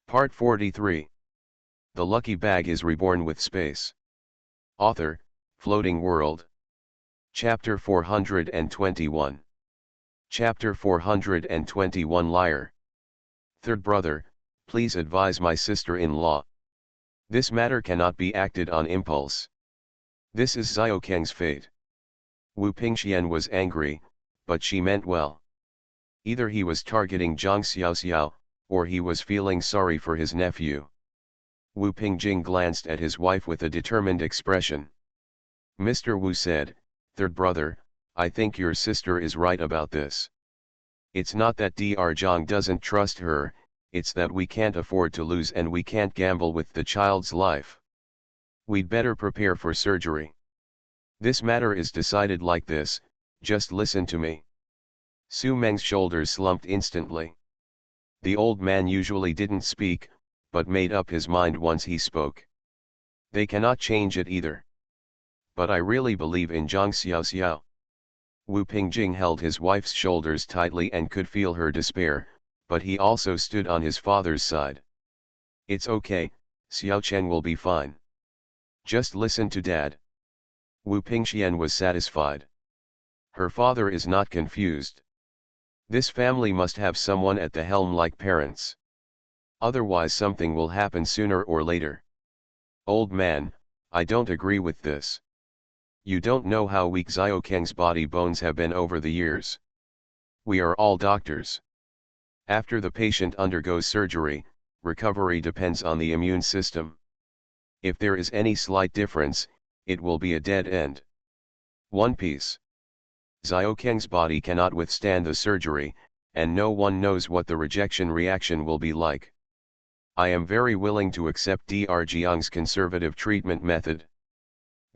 Part 43. The Lucky Bag is Reborn with Space. Author, Floating World. Chapter 421. Chapter 421 Liar. Third brother, please advise my sister-in-law. This matter cannot be acted on impulse. This is Xiaokeng's fate. Wu Pingxian was angry, but she meant well. Either he was targeting Zhang Xiaoxiao, or he was feeling sorry for his nephew. Wu Pingjing glanced at his wife with a determined expression. Mr. Wu said, "Third brother, I think your sister is right about this. It's not that Dr. Zhang doesn't trust her, it's that we can't afford to lose and we can't gamble with the child's life. We'd better prepare for surgery. This matter is decided like this, just listen to me." Su Meng's shoulders slumped instantly. The old man usually didn't speak, but made up his mind once he spoke. They cannot change it either. But I really believe in Zhang Xiaoxiao. Wu Pingjing held his wife's shoulders tightly and could feel her despair, but he also stood on his father's side. It's okay, Xiaocheng will be fine. Just listen to Dad. Wu Pingxian was satisfied. Her father is not confused. This family must have someone at the helm like parents. Otherwise something will happen sooner or later. Old man, I don't agree with this. You don't know how weak Xiaokeng's body bones have been over the years. We are all doctors. After the patient undergoes surgery, recovery depends on the immune system. If there is any slight difference, it will be a dead end. One Piece. Xiaokeng's body cannot withstand the surgery, and no one knows what the rejection reaction will be like. I am very willing to accept Dr. Jiang's conservative treatment method.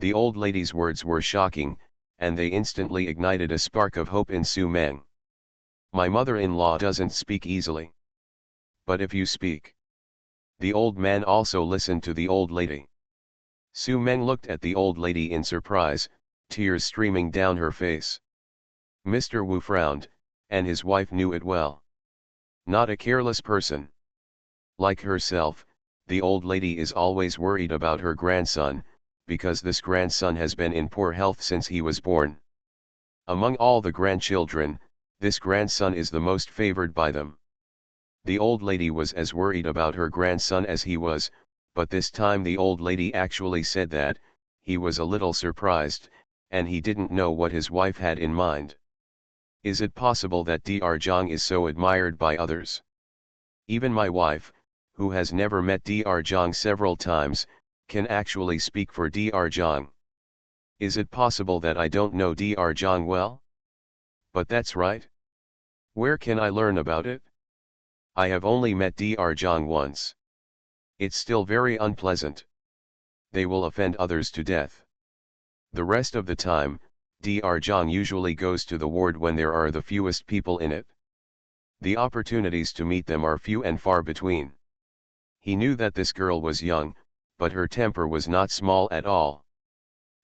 The old lady's words were shocking, and they instantly ignited a spark of hope in Su Meng. My mother-in-law doesn't speak easily. But if you speak. The old man also listened to the old lady. Su Meng looked at the old lady in surprise, tears streaming down her face. Mr. Wu frowned, and his wife knew it well. Not a careless person. Like herself, the old lady is always worried about her grandson, because this grandson has been in poor health since he was born. Among all the grandchildren, this grandson is the most favored by them. The old lady was as worried about her grandson as he was, but this time the old lady actually said that, he was a little surprised, and he didn't know what his wife had in mind. Is it possible that Dr. Zhang is so admired by others? Even my wife, who has never met Dr. Zhang several times, can actually speak for Dr. Zhang. Is it possible that I don't know Dr. Zhang well? But that's right. Where can I learn about it? I have only met Dr. Zhang once. It's still very unpleasant. They will offend others to death. The rest of the time, Dr. Zhang usually goes to the ward when there are the fewest people in it. The opportunities to meet them are few and far between. He knew that this girl was young, but her temper was not small at all.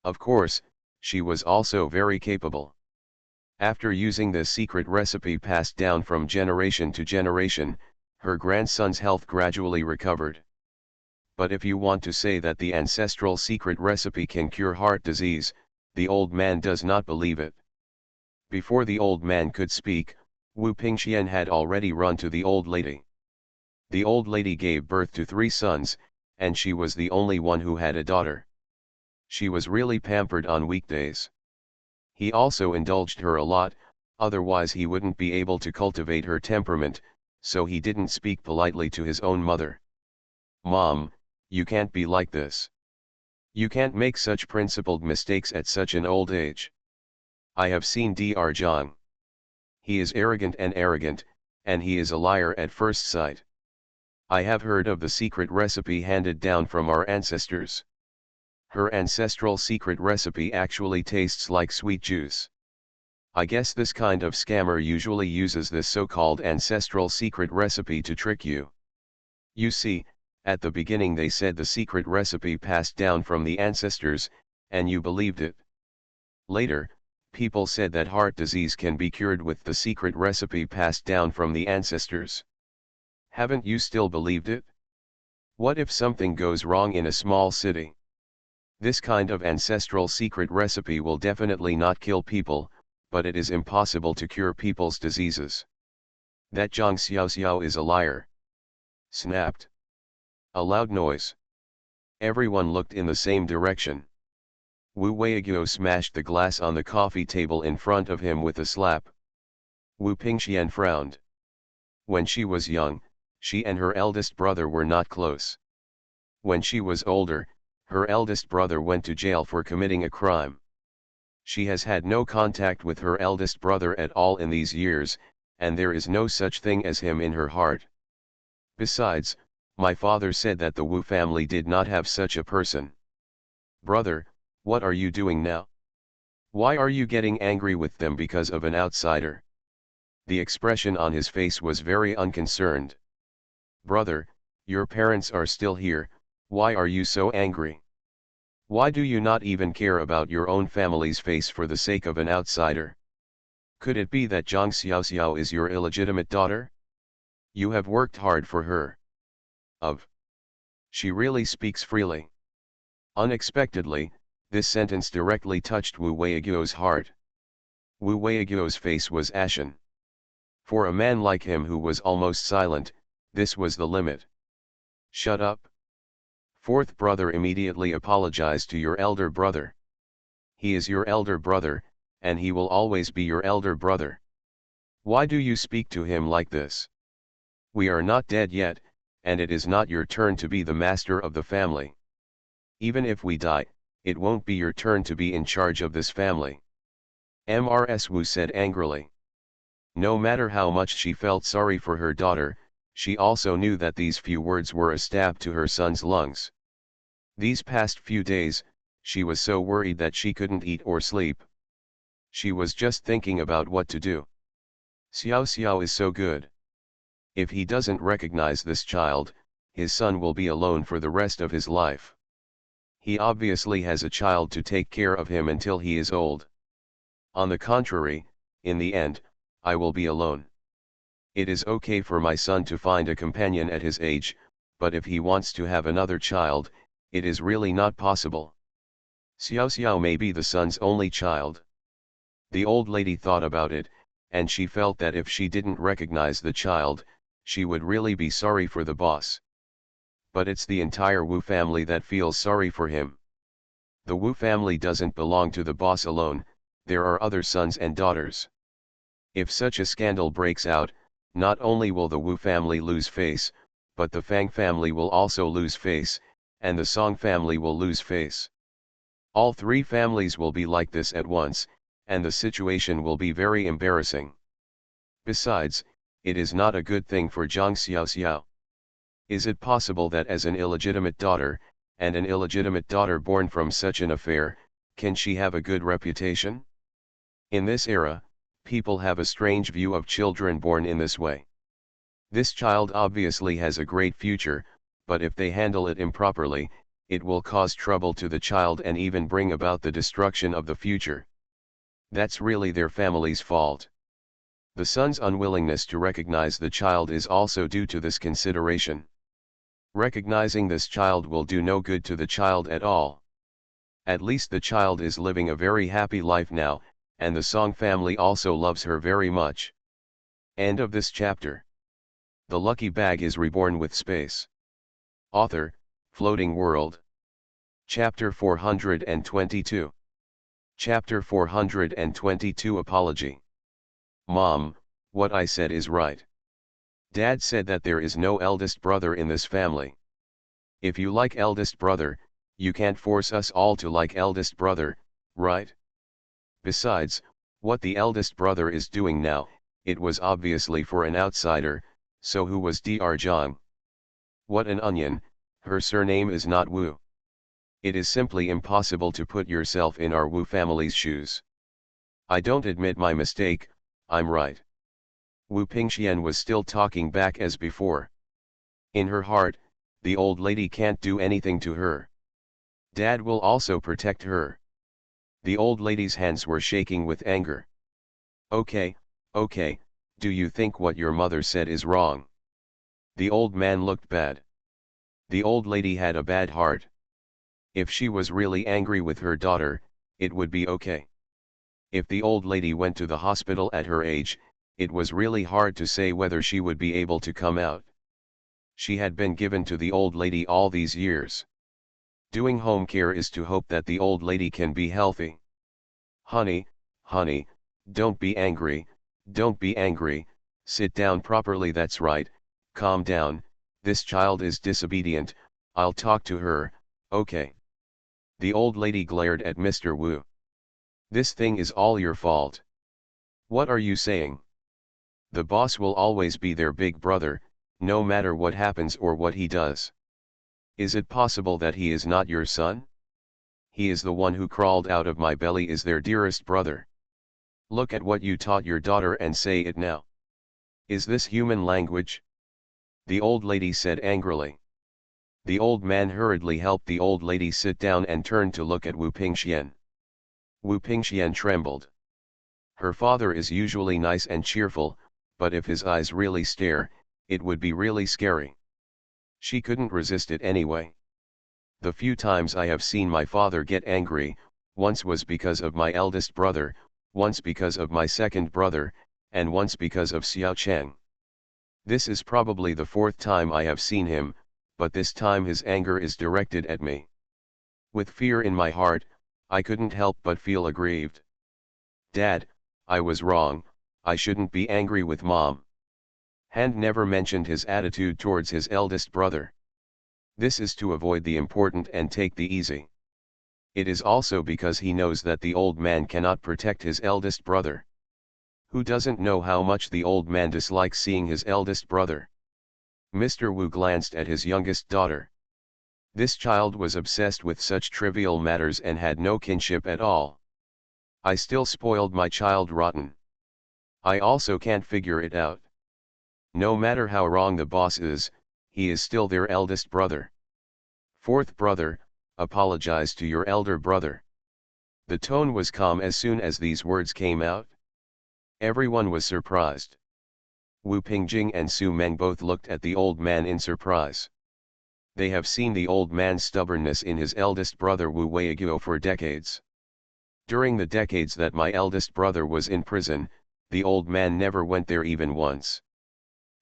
Of course, she was also very capable. After using this secret recipe passed down from generation to generation, her grandson's health gradually recovered. But if you want to say that the ancestral secret recipe can cure heart disease, the old man does not believe it. Before the old man could speak, Wu Pingxian had already run to the old lady. The old lady gave birth to 3 sons, and she was the only one who had a daughter. She was really pampered on weekdays. He also indulged her a lot, otherwise he wouldn't be able to cultivate her temperament, so he didn't speak politely to his own mother. "Mom, you can't be like this. You can't make such principled mistakes at such an old age. I have seen Dr. Zhang. He is arrogant, and he is a liar at first sight. I have heard of the secret recipe handed down from our ancestors. Her ancestral secret recipe actually tastes like sweet juice. I guess this kind of scammer usually uses this so-called ancestral secret recipe to trick you. You see, at the beginning they said the secret recipe passed down from the ancestors, and you believed it. Later, people said that heart disease can be cured with the secret recipe passed down from the ancestors. Haven't you still believed it? What if something goes wrong in a small city? This kind of ancestral secret recipe will definitely not kill people, but it is impossible to cure people's diseases. That Zhang Xiaoxiao is a liar. Snapped. A loud noise. Everyone looked in the same direction. Wu Weiguo smashed the glass on the coffee table in front of him with a slap. Wu Pingxian frowned. When she was young, she and her eldest brother were not close. When she was older, her eldest brother went to jail for committing a crime. She has had no contact with her eldest brother at all in these years, and there is no such thing as him in her heart. Besides, my father said that the Wu family did not have such a person. Brother, what are you doing now? Why are you getting angry with them because of an outsider? The expression on his face was very unconcerned. Brother, your parents are still here, why are you so angry? Why do you not even care about your own family's face for the sake of an outsider? Could it be that Zhang Xiaoxiao is your illegitimate daughter? You have worked hard for her. She really speaks freely. Unexpectedly, this sentence directly touched Wu Weiguo's heart. Wu Weiguo's face was ashen. For a man like him who was almost silent, this was the limit. Shut up. Fourth brother immediately apologized to your elder brother. He is your elder brother, and he will always be your elder brother. Why do you speak to him like this? We are not dead yet, and it is not your turn to be the master of the family. Even if we die, it won't be your turn to be in charge of this family. Mrs. Wu said angrily. No matter how much she felt sorry for her daughter, she also knew that these few words were a stab to her son's lungs. These past few days, she was so worried that she couldn't eat or sleep. She was just thinking about what to do. Xiao Xiao is so good. If he doesn't recognize this child, his son will be alone for the rest of his life. He obviously has a child to take care of him until he is old. On the contrary, in the end, I will be alone. It is okay for my son to find a companion at his age, but if he wants to have another child, it is really not possible. Xiao Xiao may be the son's only child. The old lady thought about it, and she felt that if she didn't recognize the child, she would really be sorry for the boss. But it's the entire Wu family that feels sorry for him. The Wu family doesn't belong to the boss alone, there are other sons and daughters. If such a scandal breaks out, not only will the Wu family lose face, but the Fang family will also lose face, and the Song family will lose face. All three families will be like this at once, and the situation will be very embarrassing. Besides, it is not a good thing for Zhang Xiaoxiao. Is it possible that as an illegitimate daughter, and an illegitimate daughter born from such an affair, can she have a good reputation? In this era, people have a strange view of children born in this way. This child obviously has a great future, but if they handle it improperly, it will cause trouble to the child and even bring about the destruction of the future. That's really their family's fault. The son's unwillingness to recognize the child is also due to this consideration. Recognizing this child will do no good to the child at all. At least the child is living a very happy life now, and the Song family also loves her very much. End of this chapter. The lucky bag is reborn with space. Author, Floating World. Chapter 422. Chapter 422 Apology. Mom, what I said is right. Dad said that there is no eldest brother in this family. If you like eldest brother, you can't force us all to like eldest brother, right? Besides, what the eldest brother is doing now, it was obviously for an outsider, so who was Dr. Zhang? What an onion, her surname is not Wu. It is simply impossible to put yourself in our Wu family's shoes. I don't admit my mistake, I'm right. Wu Pingxian was still talking back as before. In her heart, the old lady can't do anything to her. Dad will also protect her. The old lady's hands were shaking with anger. Okay, do you think what your mother said is wrong? The old man looked bad. The old lady had a bad heart. If she was really angry with her daughter, it would be okay. If the old lady went to the hospital at her age, it was really hard to say whether she would be able to come out. She had been given to the old lady all these years. Doing home care is to hope that the old lady can be healthy. Honey, honey, don't be angry, don't be angry, sit down properly, that's right, calm down, this child is disobedient, I'll talk to her, okay. The old lady glared at Mr. Wu. This thing is all your fault. What are you saying? The boss will always be their big brother, no matter what happens or what he does. Is it possible that he is not your son? He is the one who crawled out of my belly, is their dearest brother. Look at what you taught your daughter and say it now. Is this human language? The old lady said angrily. The old man hurriedly helped the old lady sit down and turned to look at Wu Pingxian. Wu Pingxian trembled. Her father is usually nice and cheerful, but if his eyes really stare, it would be really scary. She couldn't resist it anyway. The few times I have seen my father get angry, once was because of my eldest brother, once because of my second brother, and once because of Xiao Cheng. This is probably the fourth time I have seen him, but this time his anger is directed at me. With fear in my heart, I couldn't help but feel aggrieved. Dad, I was wrong, I shouldn't be angry with Mom. Han never mentioned his attitude towards his eldest brother. This is to avoid the important and take the easy. It is also because he knows that the old man cannot protect his eldest brother. Who doesn't know how much the old man dislikes seeing his eldest brother? Mr. Wu glanced at his youngest daughter. This child was obsessed with such trivial matters and had no kinship at all. I still spoiled my child rotten. I also can't figure it out. No matter how wrong the boss is, he is still their eldest brother. Fourth brother, apologize to your elder brother. The tone was calm as soon as these words came out. Everyone was surprised. Wu Pingjing and Su Meng both looked at the old man in surprise. They have seen the old man's stubbornness in his eldest brother Wu Weiguo for decades. During the decades that my eldest brother was in prison, the old man never went there even once.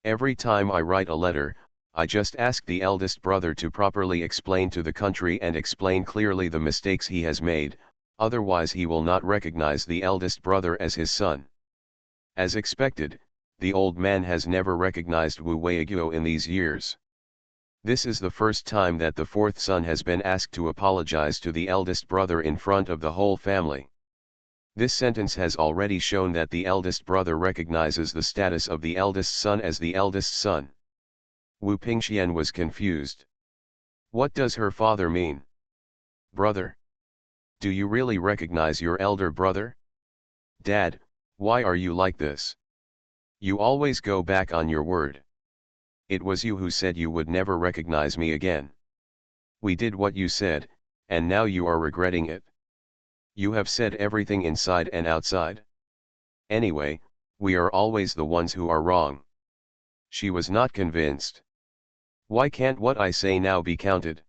Every time I write a letter, I just ask the eldest brother to properly explain to the country and explain clearly the mistakes he has made, otherwise he will not recognize the eldest brother as his son. As expected, the old man has never recognized Wu Weiguo in these years. This is the first time that the fourth son has been asked to apologize to the eldest brother in front of the whole family. This sentence has already shown that the eldest brother recognizes the status of the eldest son as the eldest son. Wu Pingxian was confused. What does her father mean? Brother? Do you really recognize your elder brother? Dad, why are you like this? You always go back on your word. It was you who said you would never recognize me again. We did what you said, and now you are regretting it. You have said everything inside and outside. Anyway, we are always the ones who are wrong. She was not convinced. Why can't what I say now be counted?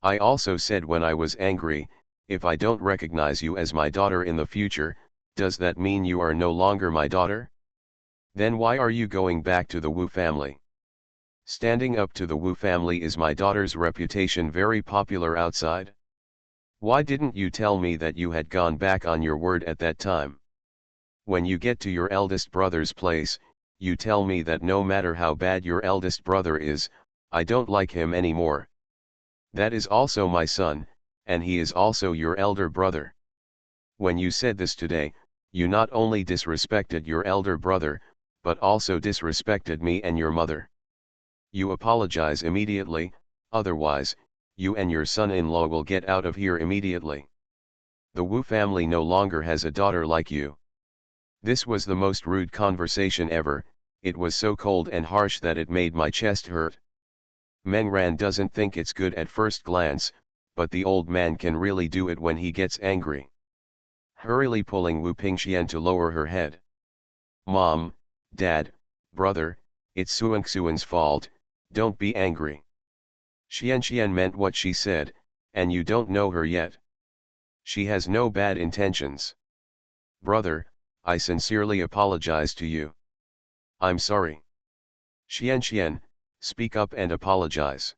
I also said when I was angry, if I don't recognize you as my daughter in the future, does that mean you are no longer my daughter? Then why are you going back to the Wu family? Standing up to the Wu family is my daughter's reputation very popular outside? Why didn't you tell me that you had gone back on your word at that time? When you get to your eldest brother's place, you tell me that no matter how bad your eldest brother is, I don't like him anymore. That is also my son, and he is also your elder brother. When you said this today, you not only disrespected your elder brother, but also disrespected me and your mother. You apologize immediately, otherwise, you and your son-in-law will get out of here immediately. The Wu family no longer has a daughter like you. This was the most rude conversation ever, it was so cold and harsh that it made my chest hurt. Meng Ran doesn't think it's good at first glance, but the old man can really do it when he gets angry. Hurriedly pulling Wu Pingxian to lower her head. Mom, Dad, brother, it's Suanxuan's fault, don't be angry. Xian meant what she said, and you don't know her yet. She has no bad intentions. Brother, I sincerely apologize to you. I'm sorry. Xian, speak up and apologize.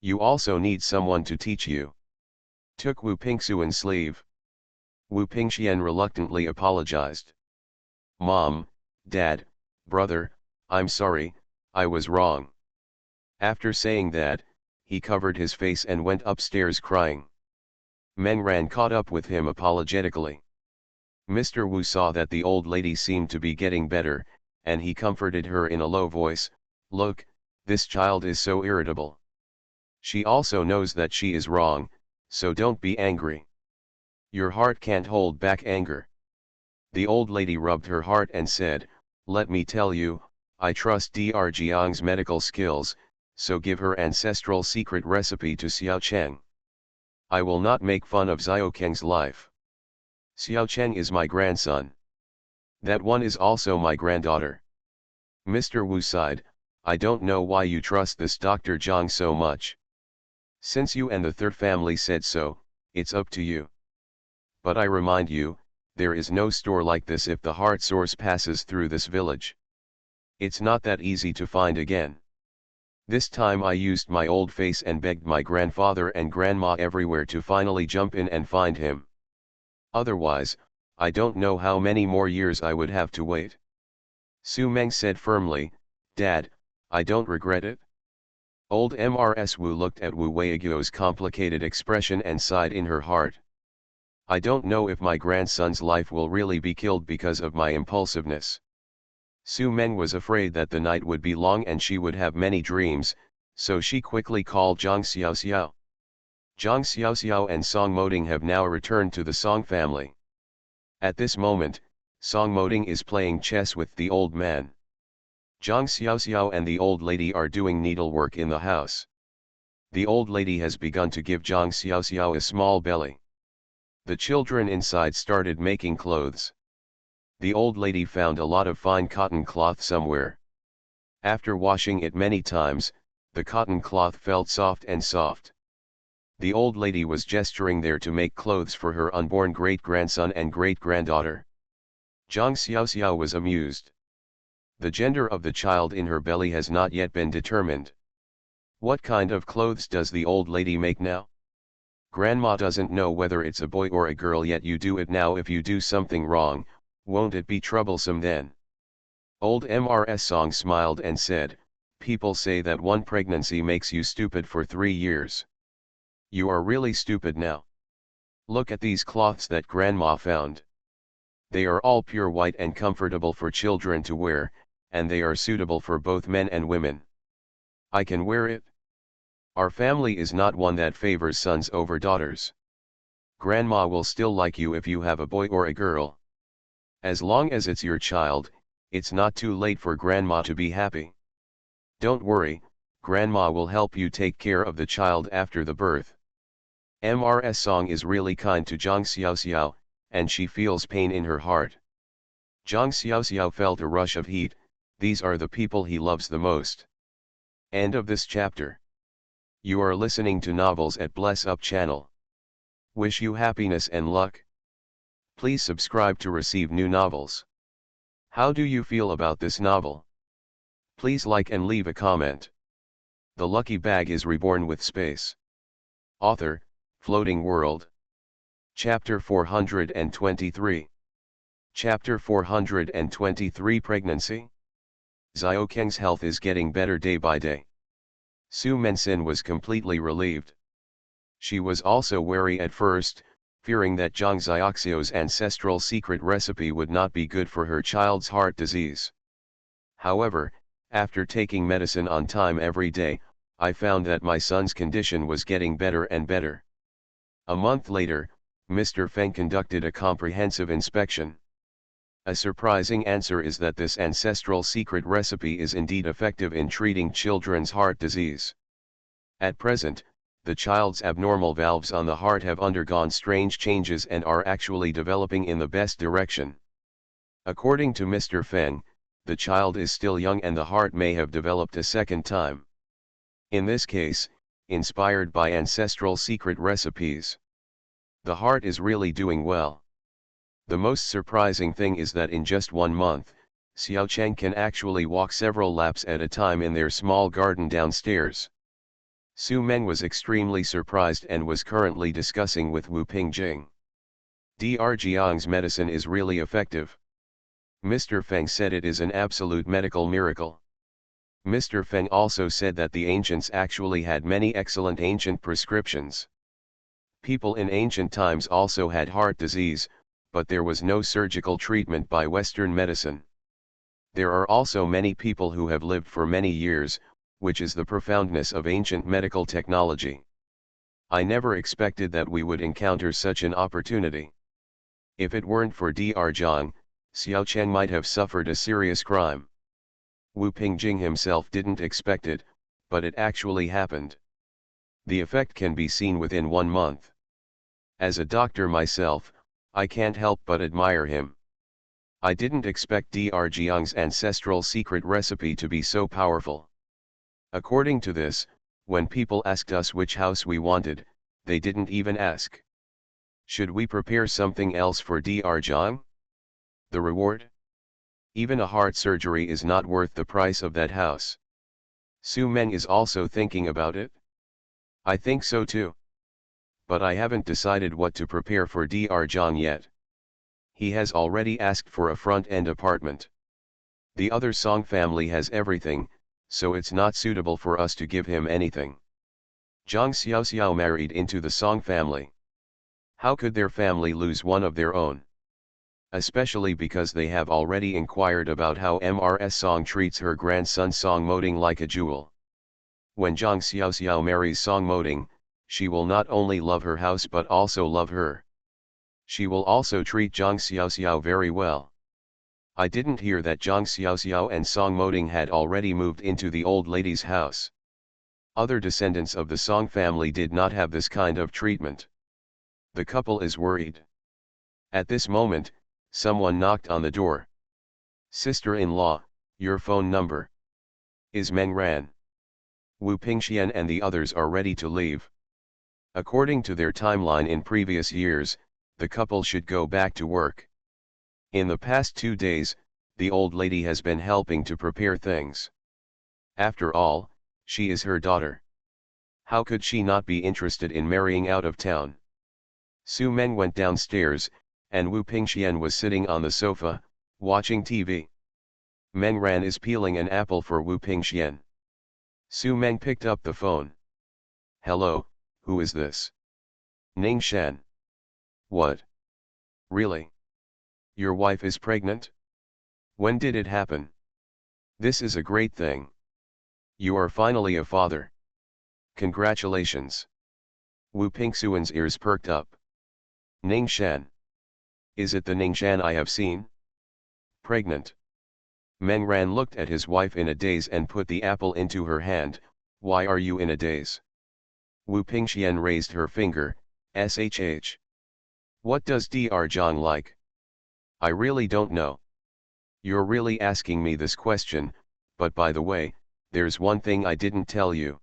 You also need someone to teach you. Took Wu Pingxuan's sleeve. Wu Pingxian reluctantly apologized. Mom, Dad, brother, I'm sorry, I was wrong. After saying that, he covered his face and went upstairs crying. Meng Ran caught up with him apologetically. Mr. Wu saw that the old lady seemed to be getting better, and he comforted her in a low voice, "Look, this child is so irritable. She also knows that she is wrong, so don't be angry. Your heart can't hold back anger." The old lady rubbed her heart and said, "Let me tell you, I trust Dr. Jiang's medical skills, so give her ancestral secret recipe to Xiao Cheng. I will not make fun of Xiao Keng's life. Xiao Cheng is my grandson. That one is also my granddaughter." Mr. Wu sighed, "I don't know why you trust this Dr. Jiang so much. Since you and the third family said so, it's up to you. But I remind you, there is no store like this if the heart source passes through this village. It's not that easy to find again. This time I used my old face and begged my grandfather and grandma everywhere to finally jump in and find him. Otherwise, I don't know how many more years I would have to wait." Su Meng said firmly, "Dad, I don't regret it." Old Mrs. Wu looked at Wu Weiguo's complicated expression and sighed in her heart. "I don't know if my grandson's life will really be killed because of my impulsiveness." Su Meng was afraid that the night would be long and she would have many dreams, so she quickly called Zhang Xiaoxiao. Zhang Xiaoxiao and Song Moding have now returned to the Song family. At this moment, Song Moding is playing chess with the old man. Zhang Xiaoxiao and the old lady are doing needlework in the house. The old lady has begun to give Zhang Xiaoxiao a small belly. The children inside started making clothes. The old lady found a lot of fine cotton cloth somewhere. After washing it many times, the cotton cloth felt soft and soft. The old lady was gesturing there to make clothes for her unborn great-grandson and great-granddaughter. Zhang Xiaoxiao was amused. The gender of the child in her belly has not yet been determined. What kind of clothes does the old lady make now? Grandma doesn't know whether it's a boy or a girl yet. You do it now. If you do something wrong, won't it be troublesome then? Old Mrs. Song smiled and said, "People say that one pregnancy makes you stupid for 3 years. You are really stupid now. Look at these cloths that Grandma found. They are all pure white and comfortable for children to wear, and they are suitable for both men and women. I can wear it. Our family is not one that favors sons over daughters. Grandma will still like you if you have a boy or a girl. As long as it's your child, it's not too late for Grandma to be happy. Don't worry, Grandma will help you take care of the child after the birth." Mrs. Song is really kind to Zhang Xiaoxiao, and she feels pain in her heart. Zhang Xiaoxiao felt a rush of heat. These are the people he loves the most. End of this chapter. You are listening to Novels at Bless Up channel. Wish you happiness and luck. Please subscribe to receive new novels. How do you feel about this novel? Please like and leave a comment. The Lucky Bag is reborn with space. Author, Floating World. Chapter 423. Chapter 423 Pregnancy. Xiao Keng's health is getting better day by day. Su Menxin was completely relieved. She was also wary at first, fearing that Zhang Xiaoxiao's ancestral secret recipe would not be good for her child's heart disease. However, after taking medicine on time every day, I found that my son's condition was getting better and better. A month later, Mr. Feng conducted a comprehensive inspection. A surprising answer is that this ancestral secret recipe is indeed effective in treating children's heart disease. At present, the child's abnormal valves on the heart have undergone strange changes and are actually developing in the best direction. According to Mr. Feng, the child is still young and the heart may have developed a second time. In this case, inspired by ancestral secret recipes. The heart is really doing well. The most surprising thing is that in just 1 month, Xiao Cheng can actually walk several laps at a time in their small garden downstairs. Su Meng was extremely surprised and was currently discussing with Wu Pingjing. Dr. Jiang's medicine is really effective. Mr. Feng said it is an absolute medical miracle. Mr. Feng also said that the ancients actually had many excellent ancient prescriptions. People in ancient times also had heart disease, but there was no surgical treatment by Western medicine. There are also many people who have lived for many years, which is the profoundness of ancient medical technology. I never expected that we would encounter such an opportunity. If it weren't for Dr. Jiang, Xiao Cheng might have suffered a serious crime. Wu Pingjing himself didn't expect it, but it actually happened. The effect can be seen within 1 month. As a doctor myself, I can't help but admire him. I didn't expect Dr. Jiang's ancestral secret recipe to be so powerful. According to this, when people asked us which house we wanted, they didn't even ask. Should we prepare something else for Dr. Jiang? The reward? Even a heart surgery is not worth the price of that house. Su Meng is also thinking about it. I think so too. But I haven't decided what to prepare for Dr. Jiang yet. He has already asked for a front-end apartment. The other Song family has everything, so it's not suitable for us to give him anything. Zhang Xiaoxiao married into the Song family. How could their family lose one of their own? Especially because they have already inquired about how Mrs. Song treats her grandson Song Moding like a jewel. When Zhang Xiaoxiao marries Song Moding, she will not only love her house but also love her. She will also treat Zhang Xiaoxiao very well. I didn't hear that Zhang Xiaoxiao and Song Moding had already moved into the old lady's house. Other descendants of the Song family did not have this kind of treatment. The couple is worried. At this moment, someone knocked on the door. Sister-in-law, your phone number. Is Meng Ran. Wu Pingxian and the others are ready to leave. According to their timeline in previous years, the couple should go back to work. In the past 2 days, the old lady has been helping to prepare things. After all, she is her daughter. How could she not be interested in marrying out of town? Su Meng went downstairs, and Wu Pingxian was sitting on the sofa, watching TV. Meng Ran is peeling an apple for Wu Pingxian. Su Meng picked up the phone. Hello, who is this? Ning Shan. What? Really? Your wife is pregnant? When did it happen? This is a great thing. You are finally a father. Congratulations. Wu Pingxian's ears perked up. Ning Shan. Is it the Ning Shan I have seen? Pregnant. Meng Ran looked at his wife in a daze and put the apple into her hand. Why are you in a daze? Wu Pingxian raised her finger, shh. What does Dr. Jiang like? I really don't know. You're really asking me this question, but by the way, there's one thing I didn't tell you.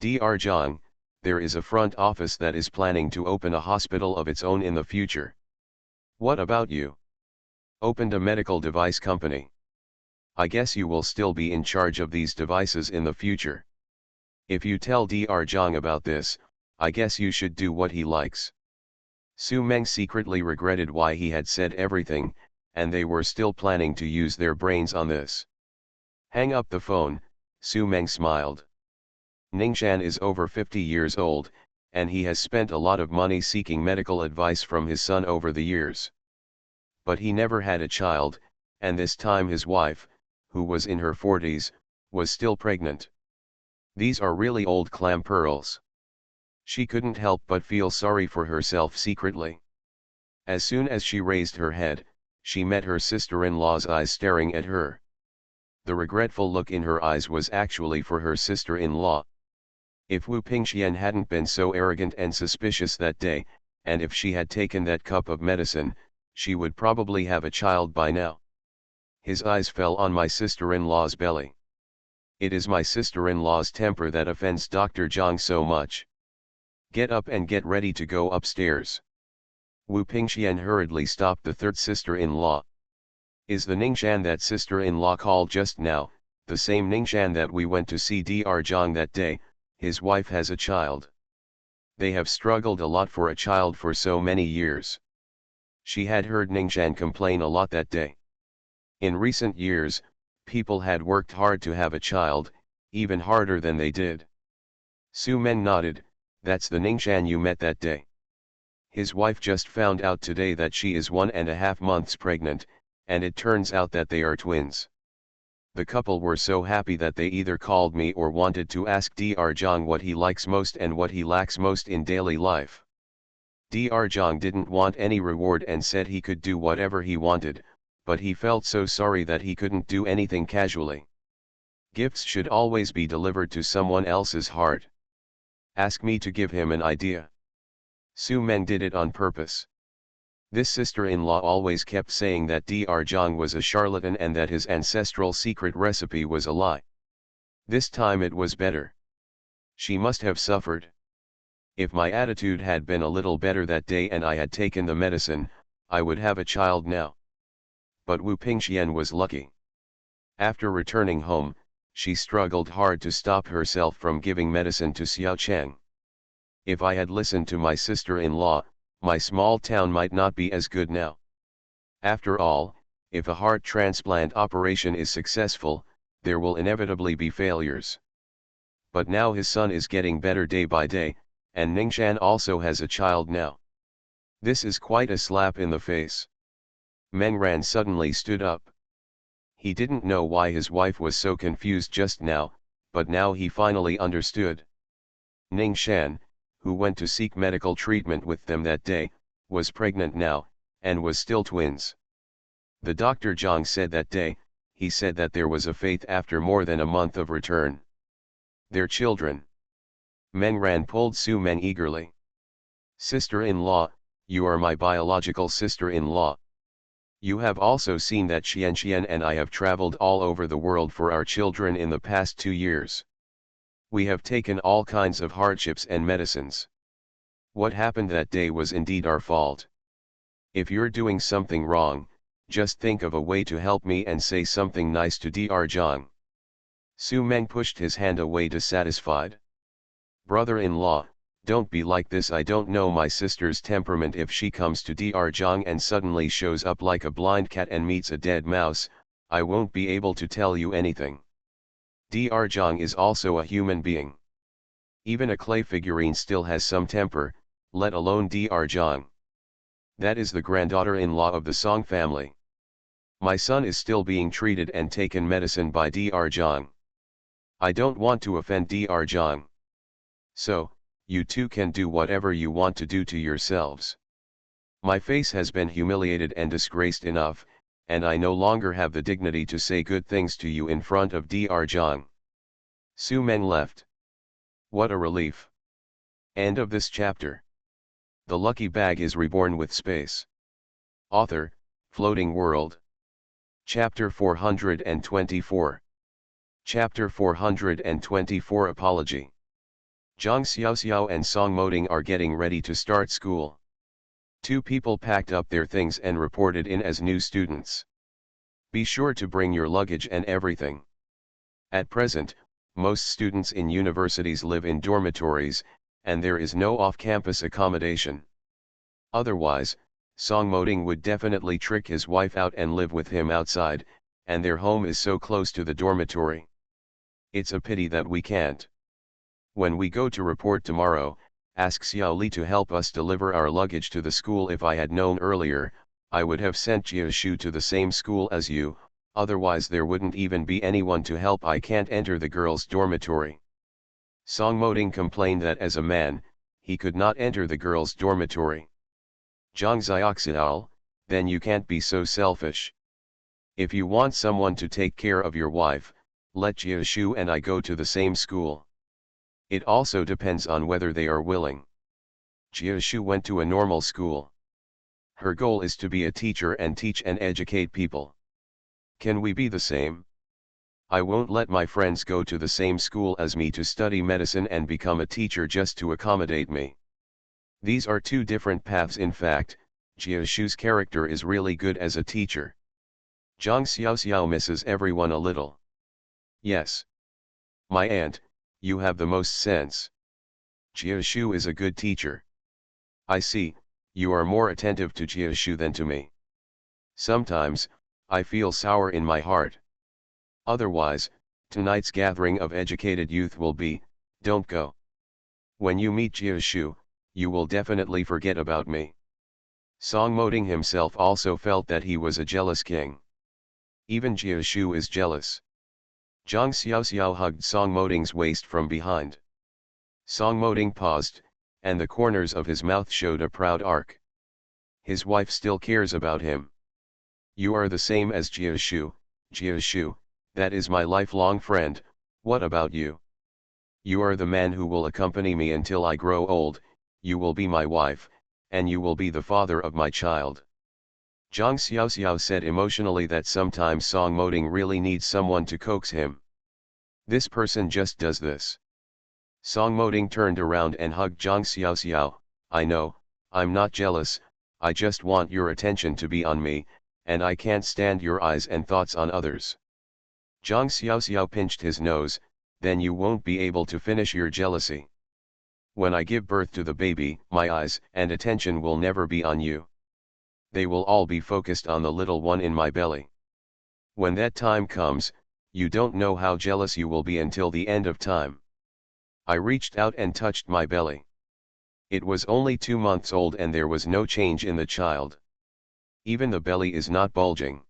Dr. Jiang, there is a front office that is planning to open a hospital of its own in the future. What about you? Opened a medical device company. I guess you will still be in charge of these devices in the future. If you tell Dr. Jiang about this, I guess you should do what he likes. Su Meng secretly regretted why he had said everything, and they were still planning to use their brains on this. Hang up the phone, Su Meng smiled. Ningshan is over 50 years old, and he has spent a lot of money seeking medical advice from his son over the years. But he never had a child, and this time his wife, who was in her 40s, was still pregnant. These are really old clam pearls. She couldn't help but feel sorry for herself secretly. As soon as she raised her head, she met her sister-in-law's eyes staring at her. The regretful look in her eyes was actually for her sister-in-law. If Wu Pingxian hadn't been so arrogant and suspicious that day, and if she had taken that cup of medicine, she would probably have a child by now. His eyes fell on my sister-in-law's belly. It is my sister-in-law's temper that offends Dr. Zhang so much. Get up and get ready to go upstairs. Wu Pingxian hurriedly stopped the third sister-in-law. Is the Ningxian that sister-in-law called just now, the same Ningxian that we went to see Dr. Zhang that day? His wife has a child. They have struggled a lot for a child for so many years. She had heard Ningxian complain a lot that day. In recent years, people had worked hard to have a child, even harder than they did. Su Men nodded. That's the Ningxian you met that day. His wife just found out today that she is 1.5 months pregnant, and it turns out that they are twins. The couple were so happy that they either called me or wanted to ask Dr. Zhang what he likes most and what he lacks most in daily life. Dr. Zhang didn't want any reward and said he could do whatever he wanted, but he felt so sorry that he couldn't do anything casually. Gifts should always be delivered to someone else's heart. Ask me to give him an idea. Su Men did it on purpose. This sister-in-law always kept saying that Dr. Zhang was a charlatan and that his ancestral secret recipe was a lie. This time it was better. She must have suffered. If my attitude had been a little better that day and I had taken the medicine, I would have a child now. But Wu Pingxian was lucky. After returning home, she struggled hard to stop herself from giving medicine to Xiao Cheng. If I had listened to my sister-in-law, my small town might not be as good now. After all, if a heart transplant operation is successful, there will inevitably be failures. But now his son is getting better day by day, and Ningxian also has a child now. This is quite a slap in the face. Meng Ran suddenly stood up. He didn't know why his wife was so confused just now, but now he finally understood. Ningxian, who went to seek medical treatment with them that day, was pregnant now, and was still twins. The Dr. Zhang said that day, he said that there was a faith after more than a month of return. Their children. Meng Ran pulled Su Men eagerly. Sister-in-law, you are my biological sister-in-law. You have also seen that Xian and I have traveled all over the world for our children in the past 2 years. We have taken all kinds of hardships and medicines. What happened that day was indeed our fault. If you're doing something wrong, just think of a way to help me and say something nice to Dr. Zhang. Su Men pushed his hand away dissatisfied. Brother-in-law, don't be like this. I don't know my sister's temperament. If she comes to Dr. Zhang and suddenly shows up like a blind cat and meets a dead mouse, I won't be able to tell you anything. Dr. Zhang is also a human being. Even a clay figurine still has some temper, let alone Dr. Zhang. That is the granddaughter-in-law of the Song family. My son is still being treated and taken medicine by Dr. Zhang. I don't want to offend Dr. Zhang. So, you two can do whatever you want to do to yourselves. My face has been humiliated and disgraced enough, and I no longer have the dignity to say good things to you in front of Dr. Zhang. Su Men left. What a relief. End of this chapter. The lucky bag is reborn with space. Author, Floating World. Chapter 424. Chapter 424 Apology. Zhang Xiaoxiao and Song Moding are getting ready to start school. 2 people packed up their things and reported in as new students. Be sure to bring your luggage and everything. At present, most students in universities live in dormitories, and there is no off-campus accommodation. Otherwise, Song Moding would definitely trick his wife out and live with him outside, and their home is so close to the dormitory. It's a pity that we can't. When we go to report tomorrow, ask Xiao Li to help us deliver our luggage to the school. If I had known earlier, I would have sent Jia Shu to the same school as you, otherwise there wouldn't even be anyone to help. I can't enter the girls' dormitory. Song Moding complained that as a man, he could not enter the girls' dormitory. Zhang Xiaoxiao, then you can't be so selfish. If you want someone to take care of your wife, let Jia Shu and I go to the same school. It also depends on whether they are willing. Jia Shu went to a normal school. Her goal is to be a teacher and teach and educate people. Can we be the same? I won't let my friends go to the same school as me to study medicine and become a teacher just to accommodate me. These are two different paths. In fact, Jia Shu's character is really good as a teacher. Zhang Xiaoxiao misses everyone a little. Yes. My aunt, you have the most sense. Jia Shu is a good teacher. I see, you are more attentive to Jia Shu than to me. Sometimes, I feel sour in my heart. Otherwise, tonight's gathering of educated youth will be, don't go. When you meet Jia Shu, you will definitely forget about me. Song Moding himself also felt that he was a jealous king. Even Jia Shu is jealous. Zhang Xiaoxiao hugged Song Moding's waist from behind. Song Moding paused, and the corners of his mouth showed a proud arc. His wife still cares about him. You are the same as Jia Shu, that is my lifelong friend. What about you? You are the man who will accompany me until I grow old, you will be my wife, and you will be the father of my child. Zhang Xiaoxiao said emotionally that sometimes Song Moding really needs someone to coax him. This person just does this. Song Moding turned around and hugged Zhang Xiaoxiao. I know, I'm not jealous, I just want your attention to be on me, and I can't stand your eyes and thoughts on others. Zhang Xiaoxiao pinched his nose. Then you won't be able to finish your jealousy. When I give birth to the baby, my eyes and attention will never be on you. They will all be focused on the little one in my belly. When that time comes, you don't know how jealous you will be until the end of time. I reached out and touched my belly. It was only 2 months old and there was no change in the child. Even the belly is not bulging.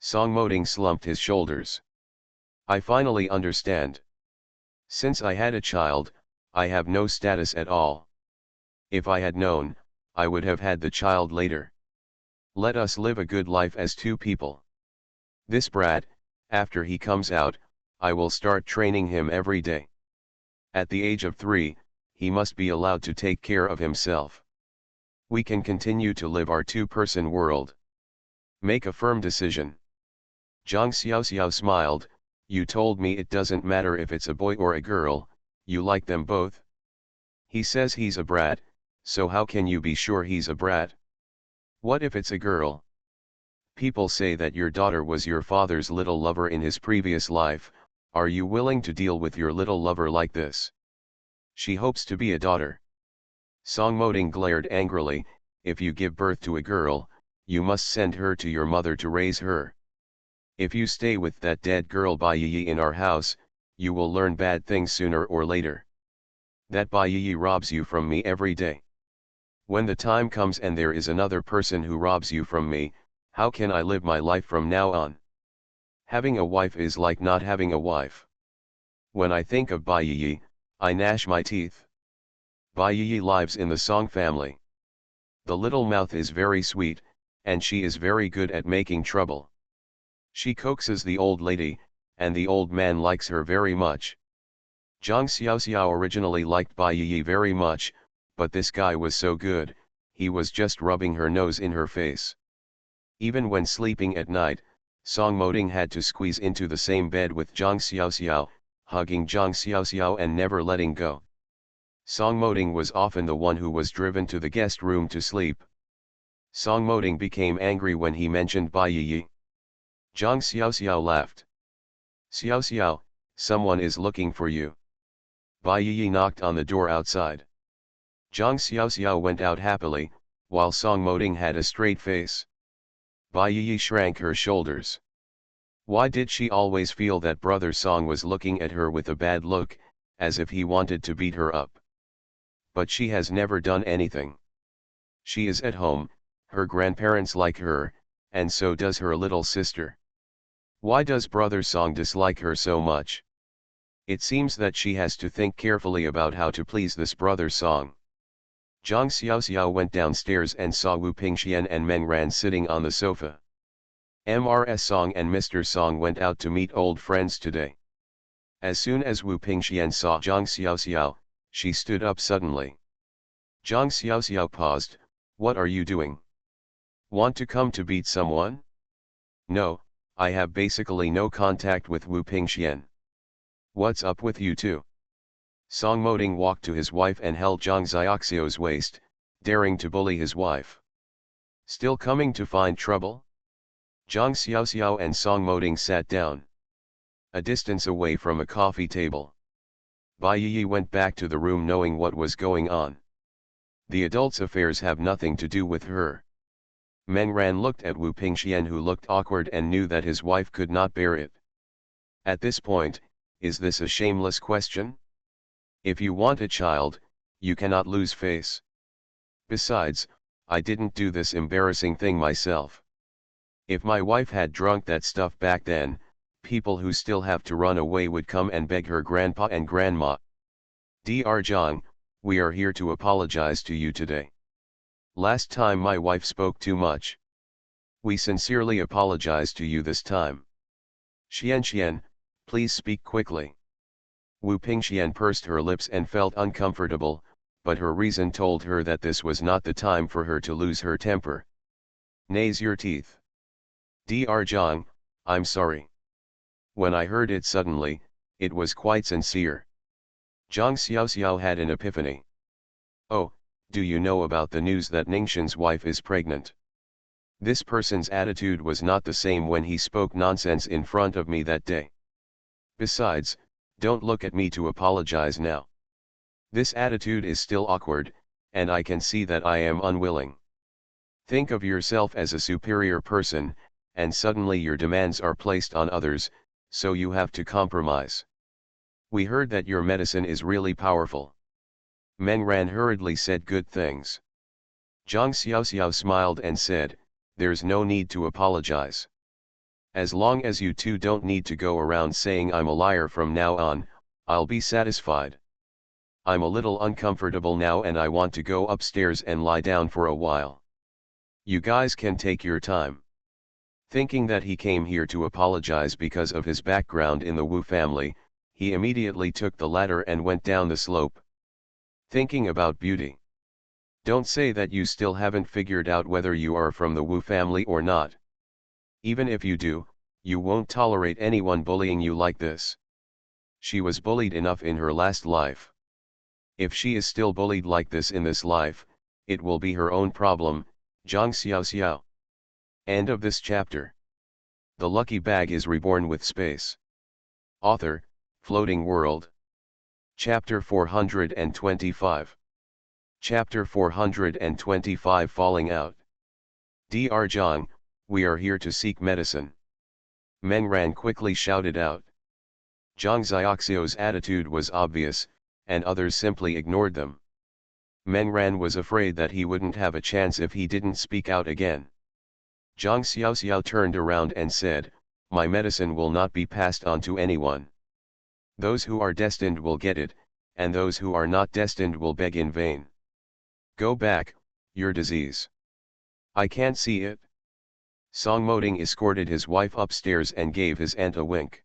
Song Moding slumped his shoulders. I finally understand. Since I had a child, I have no status at all. If I had known, I would have had the child later. Let us live a good life as two people. This brat, after he comes out, I will start training him every day. At the age of 3, he must be allowed to take care of himself. We can continue to live our two-person world. Make a firm decision. Zhang Xiaoxiao smiled. You told me it doesn't matter if it's a boy or a girl, you like them both. He says he's a brat, so how can you be sure he's a brat? What if it's a girl? People say that your daughter was your father's little lover in his previous life. Are you willing to deal with your little lover like this? She hopes to be a daughter. Song Moding glared angrily. If you give birth to a girl, you must send her to your mother to raise her. If you stay with that dead girl Bai Yi in our house, you will learn bad things sooner or later. That Bai Yi robs you from me every day. When the time comes and there is another person who robs you from me, how can I live my life from now on? Having a wife is like not having a wife. When I think of Bai Yi, I gnash my teeth. Bai Yi lives in the Song family. The little mouth is very sweet, and she is very good at making trouble. She coaxes the old lady, and the old man likes her very much. Zhang Xiaoxiao originally liked Bai Yi very much, but this guy was so good, he was just rubbing her nose in her face. Even when sleeping at night, Song Moding had to squeeze into the same bed with Zhang Xiaoxiao, hugging Zhang Xiaoxiao and never letting go. Song Moding was often the one who was driven to the guest room to sleep. Song Moding became angry when he mentioned Bai Yi. Zhang Xiaoxiao laughed. Xiaoxiao, someone is looking for you. Bai Yi knocked on the door outside. Zhang Xiaoxiao went out happily, while Song Moding had a straight face. Bai Yi shrank her shoulders. Why did she always feel that brother Song was looking at her with a bad look, as if he wanted to beat her up? But she has never done anything. She is at home, her grandparents like her, and so does her little sister. Why does brother Song dislike her so much? It seems that she has to think carefully about how to please this brother Song. Zhang Xiaoxiao went downstairs and saw Wu Pingxian and Meng Ran sitting on the sofa. Mrs. Song and Mr. Song went out to meet old friends today. As soon as Wu Pingxian saw Zhang Xiaoxiao, she stood up suddenly. Zhang Xiaoxiao paused. What are you doing? Want to come to beat someone? No, I have basically no contact with Wu Pingxian. What's up with you two? Song Moding walked to his wife and held Zhang Xiaoxiu's waist, daring to bully his wife. Still coming to find trouble? Zhang Xiaoxiao and Song Moding sat down a distance away from a coffee table. Bai Yi went back to the room knowing what was going on. The adults' affairs have nothing to do with her. Meng Ran looked at Wu Pingxian, who looked awkward and knew that his wife could not bear it. At this point, is this a shameless question? If you want a child, you cannot lose face. Besides, I didn't do this embarrassing thing myself. If my wife had drunk that stuff back then, people who still have to run away would come and beg her grandpa and grandma. Dr. Zhang, we are here to apologize to you today. Last time my wife spoke too much. We sincerely apologize to you this time. Xian, please speak quickly. Wu Pingxian pursed her lips and felt uncomfortable, but her reason told her that this was not the time for her to lose her temper. Naze your teeth. Dr. Zhang, I'm sorry. When I heard it suddenly, it was quite sincere. Zhang Xiaoxiao had an epiphany. Oh, do you know about the news that Ningxin's wife is pregnant? This person's attitude was not the same when he spoke nonsense in front of me that day. Besides, don't look at me to apologize now. This attitude is still awkward, and I can see that I am unwilling. Think of yourself as a superior person, and suddenly your demands are placed on others, so you have to compromise. We heard that your medicine is really powerful. Meng Ran hurriedly said good things. Zhang Xiaoxiao smiled and said, there's no need to apologize. As long as you two don't need to go around saying I'm a liar from now on, I'll be satisfied. I'm a little uncomfortable now and I want to go upstairs and lie down for a while. You guys can take your time. Thinking that he came here to apologize because of his background in the Wu family, he immediately took the ladder and went down the slope. Thinking about beauty. Don't say that you still haven't figured out whether you are from the Wu family or not. Even if you do, you won't tolerate anyone bullying you like this. She was bullied enough in her last life. If she is still bullied like this in this life, it will be her own problem. Zhang Xiaoxiao. End of this chapter. The lucky bag is reborn with space. Author, Floating World. Chapter 425. Chapter 425 Falling Out. Dr. Zhang, we are here to seek medicine. Meng Ran quickly shouted out. Zhang Xiaoxiu's attitude was obvious, and others simply ignored them. Meng Ran was afraid that he wouldn't have a chance if he didn't speak out again. Zhang Xiaoxiao turned around and said, my medicine will not be passed on to anyone. Those who are destined will get it, and those who are not destined will beg in vain. Go back, your disease. I can't see it. Song Moding escorted his wife upstairs and gave his aunt a wink.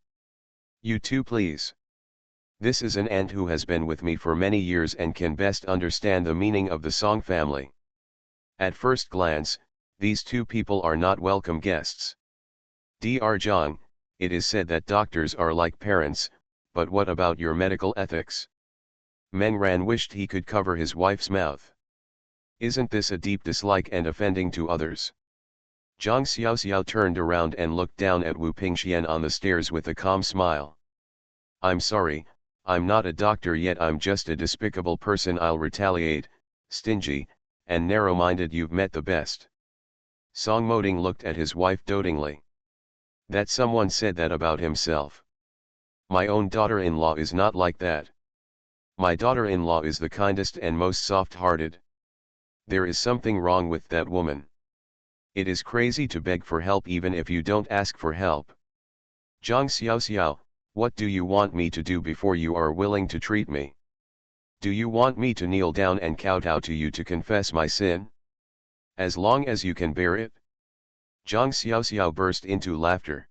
You too please. This is an aunt who has been with me for many years and can best understand the meaning of the Song family. At first glance, these two people are not welcome guests. Dr. Zhang, it is said that doctors are like parents, but what about your medical ethics? Meng Ran wished he could cover his wife's mouth. Isn't this a deep dislike and offending to others? Zhang Xiaoxiao turned around and looked down at Wu Pingxian on the stairs with a calm smile. I'm sorry, I'm not a doctor yet, I'm just a despicable person. I'll retaliate, stingy, and narrow-minded. You've met the best. Song Moding looked at his wife dotingly. That someone said that about himself. My own daughter-in-law is not like that. My daughter-in-law is the kindest and most soft-hearted. There is something wrong with that woman. It is crazy to beg for help even if you don't ask for help. Zhang Xiaoxiao, what do you want me to do before you are willing to treat me? Do you want me to kneel down and kowtow to you to confess my sin? As long as you can bear it. Zhang Xiaoxiao burst into laughter.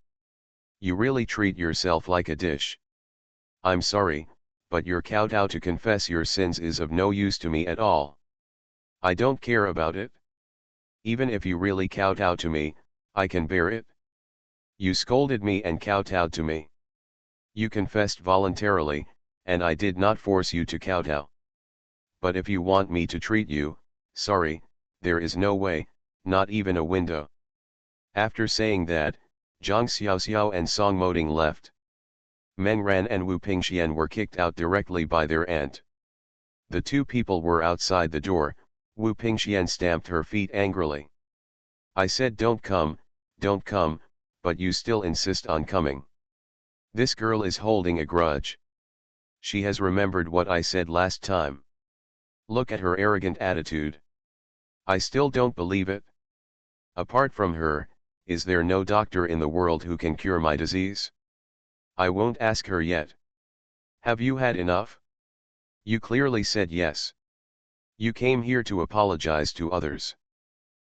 You really treat yourself like a dish. I'm sorry, but your kowtow to confess your sins is of no use to me at all. I don't care about it. Even if you really kowtow to me, I can bear it. You scolded me and kowtowed to me. You confessed voluntarily, and I did not force you to kowtow. But if you want me to treat you, sorry, there is no way, not even a window. After saying that, Zhang Xiaoxiao and Song Moding left. Meng Ran and Wu Pingxian were kicked out directly by their aunt. The two people were outside the door. Wu Pingxian stamped her feet angrily. I said don't come, but you still insist on coming. This girl is holding a grudge. She has remembered what I said last time. Look at her arrogant attitude. I still don't believe it. Apart from her, is there no doctor in the world who can cure my disease? I won't ask her yet. Have you had enough? You clearly said yes. You came here to apologize to others.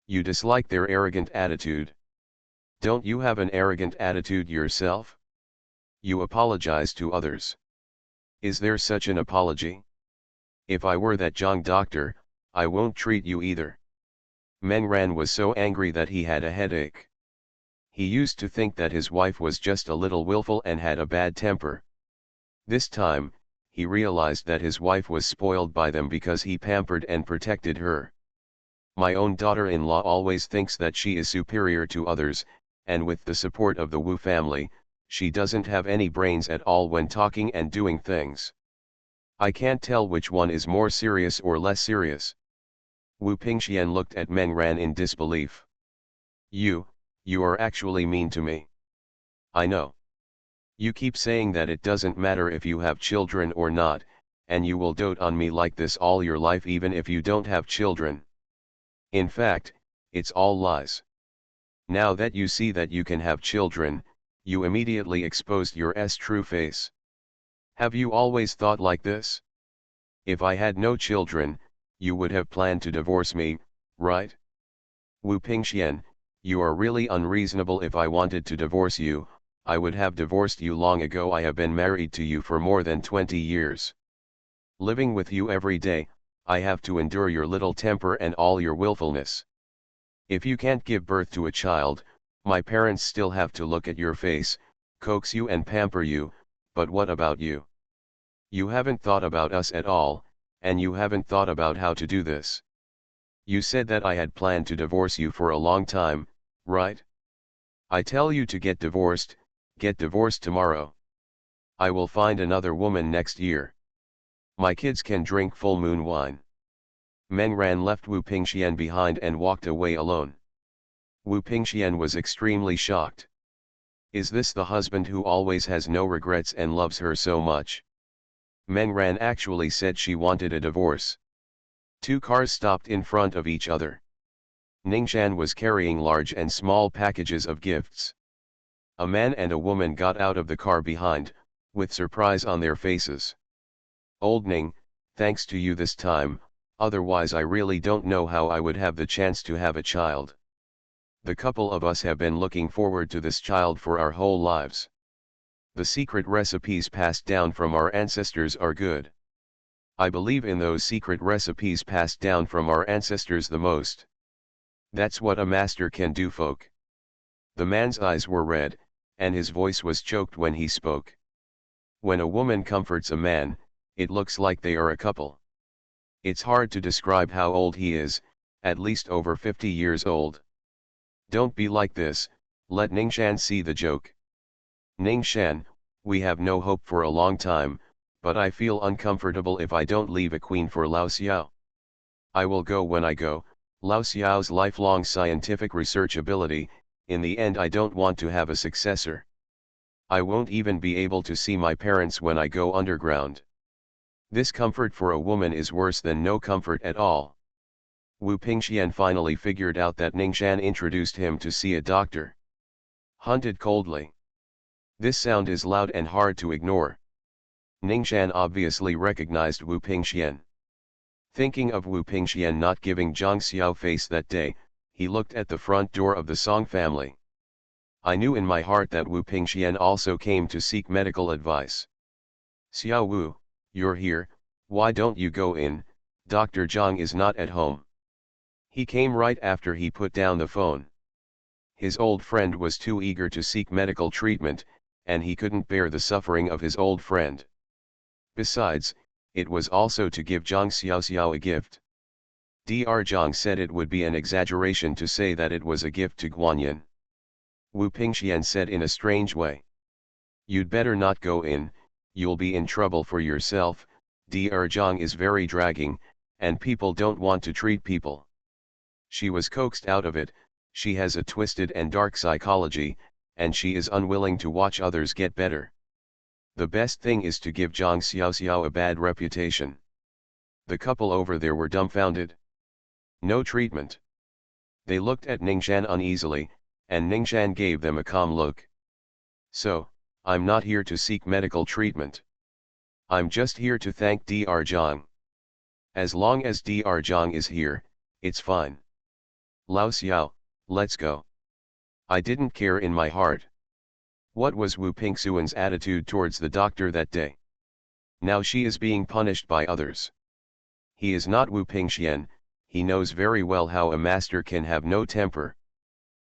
You dislike their arrogant attitude. Don't you have an arrogant attitude yourself? You apologize to others. Is there such an apology? If I were that Zhang doctor, I won't treat you either. Meng Ran was so angry that he had a headache. He used to think that his wife was just a little willful and had a bad temper. This time, he realized that his wife was spoiled by them because he pampered and protected her. My own daughter-in-law always thinks that she is superior to others, and with the support of the Wu family, she doesn't have any brains at all when talking and doing things. I can't tell which one is more serious or less serious. Wu Pingxian looked at Meng Ran in disbelief. You are actually mean to me. I know. You keep saying that it doesn't matter if you have children or not, and you will dote on me like this all your life even if you don't have children. In fact, it's all lies. Now that you see that you can have children, you immediately exposed your true face. Have you always thought like this? If I had no children, you would have planned to divorce me, right? Wu Pingxian, you are really unreasonable. If I wanted to divorce you, I would have divorced you long ago. I have been married to you for more than 20 years. Living with you every day, I have to endure your little temper and all your willfulness. If you can't give birth to a child, my parents still have to look at your face, coax you and pamper you, but what about you? You haven't thought about us at all, and you haven't thought about how to do this. You said that I had planned to divorce you for a long time, right? I tell you to get divorced tomorrow. I will find another woman next year. My kids can drink full moon wine. Meng Ran left Wu Pingxian behind and walked away alone. Wu Pingxian was extremely shocked. Is this the husband who always has no regrets and loves her so much? Meng Ran actually said she wanted a divorce. Two cars stopped in front of each other. Ningxian was carrying large and small packages of gifts. A man and a woman got out of the car behind, with surprise on their faces. Old Ning, thanks to you this time, otherwise I really don't know how I would have the chance to have a child. The couple of us have been looking forward to this child for our whole lives. The secret recipes passed down from our ancestors are good. I believe in those secret recipes passed down from our ancestors the most. That's what a master can do, folk. The man's eyes were red, and his voice was choked when he spoke. When a woman comforts a man, it looks like they are a couple. It's hard to describe how old he is, at least over 50 years old. Don't be like this, let Ningxian see the joke. Ningxian, we have no hope for a long time, but I feel uncomfortable if I don't leave a queen for Lao Xiao. I will go when I go. Lao Xiao's lifelong scientific research ability, in the end I don't want to have a successor. I won't even be able to see my parents when I go underground. This comfort for a woman is worse than no comfort at all. Wu Pingxian finally figured out that Ningxian introduced him to see a doctor. Hunted coldly. This sound is loud and hard to ignore. Ningxian obviously recognized Wu Pingxian. Thinking of Wu Pingxian not giving Zhang Xiao face that day, he looked at the front door of the Song family. I knew in my heart that Wu Pingxian also came to seek medical advice. Xiao Wu, you're here, why don't you go in? Dr. Zhang is not at home. He came right after he put down the phone. His old friend was too eager to seek medical treatment, and he couldn't bear the suffering of his old friend. Besides, it was also to give Zhang Xiaoxiao a gift. Dr. Zhang said it would be an exaggeration to say that it was a gift to Guanyin. Wu Pingxian said in a strange way. You'd better not go in, you'll be in trouble for yourself. Dr. Zhang is very dragging, and people don't want to treat people. She was coaxed out of it. She has a twisted and dark psychology, and she is unwilling to watch others get better. The best thing is to give Zhang Xiaoxiao a bad reputation. The couple over there were dumbfounded. No treatment. They looked at Ningxian uneasily, and Ningxian gave them a calm look. So, I'm not here to seek medical treatment. I'm just here to thank Dr. Zhang. As long as Dr. Zhang is here, it's fine. Lao Xiao, let's go. I didn't care in my heart. What was Wu Pingxuan's attitude towards the doctor that day? Now she is being punished by others. He is not Wu Pingxian, he knows very well how a master can have no temper.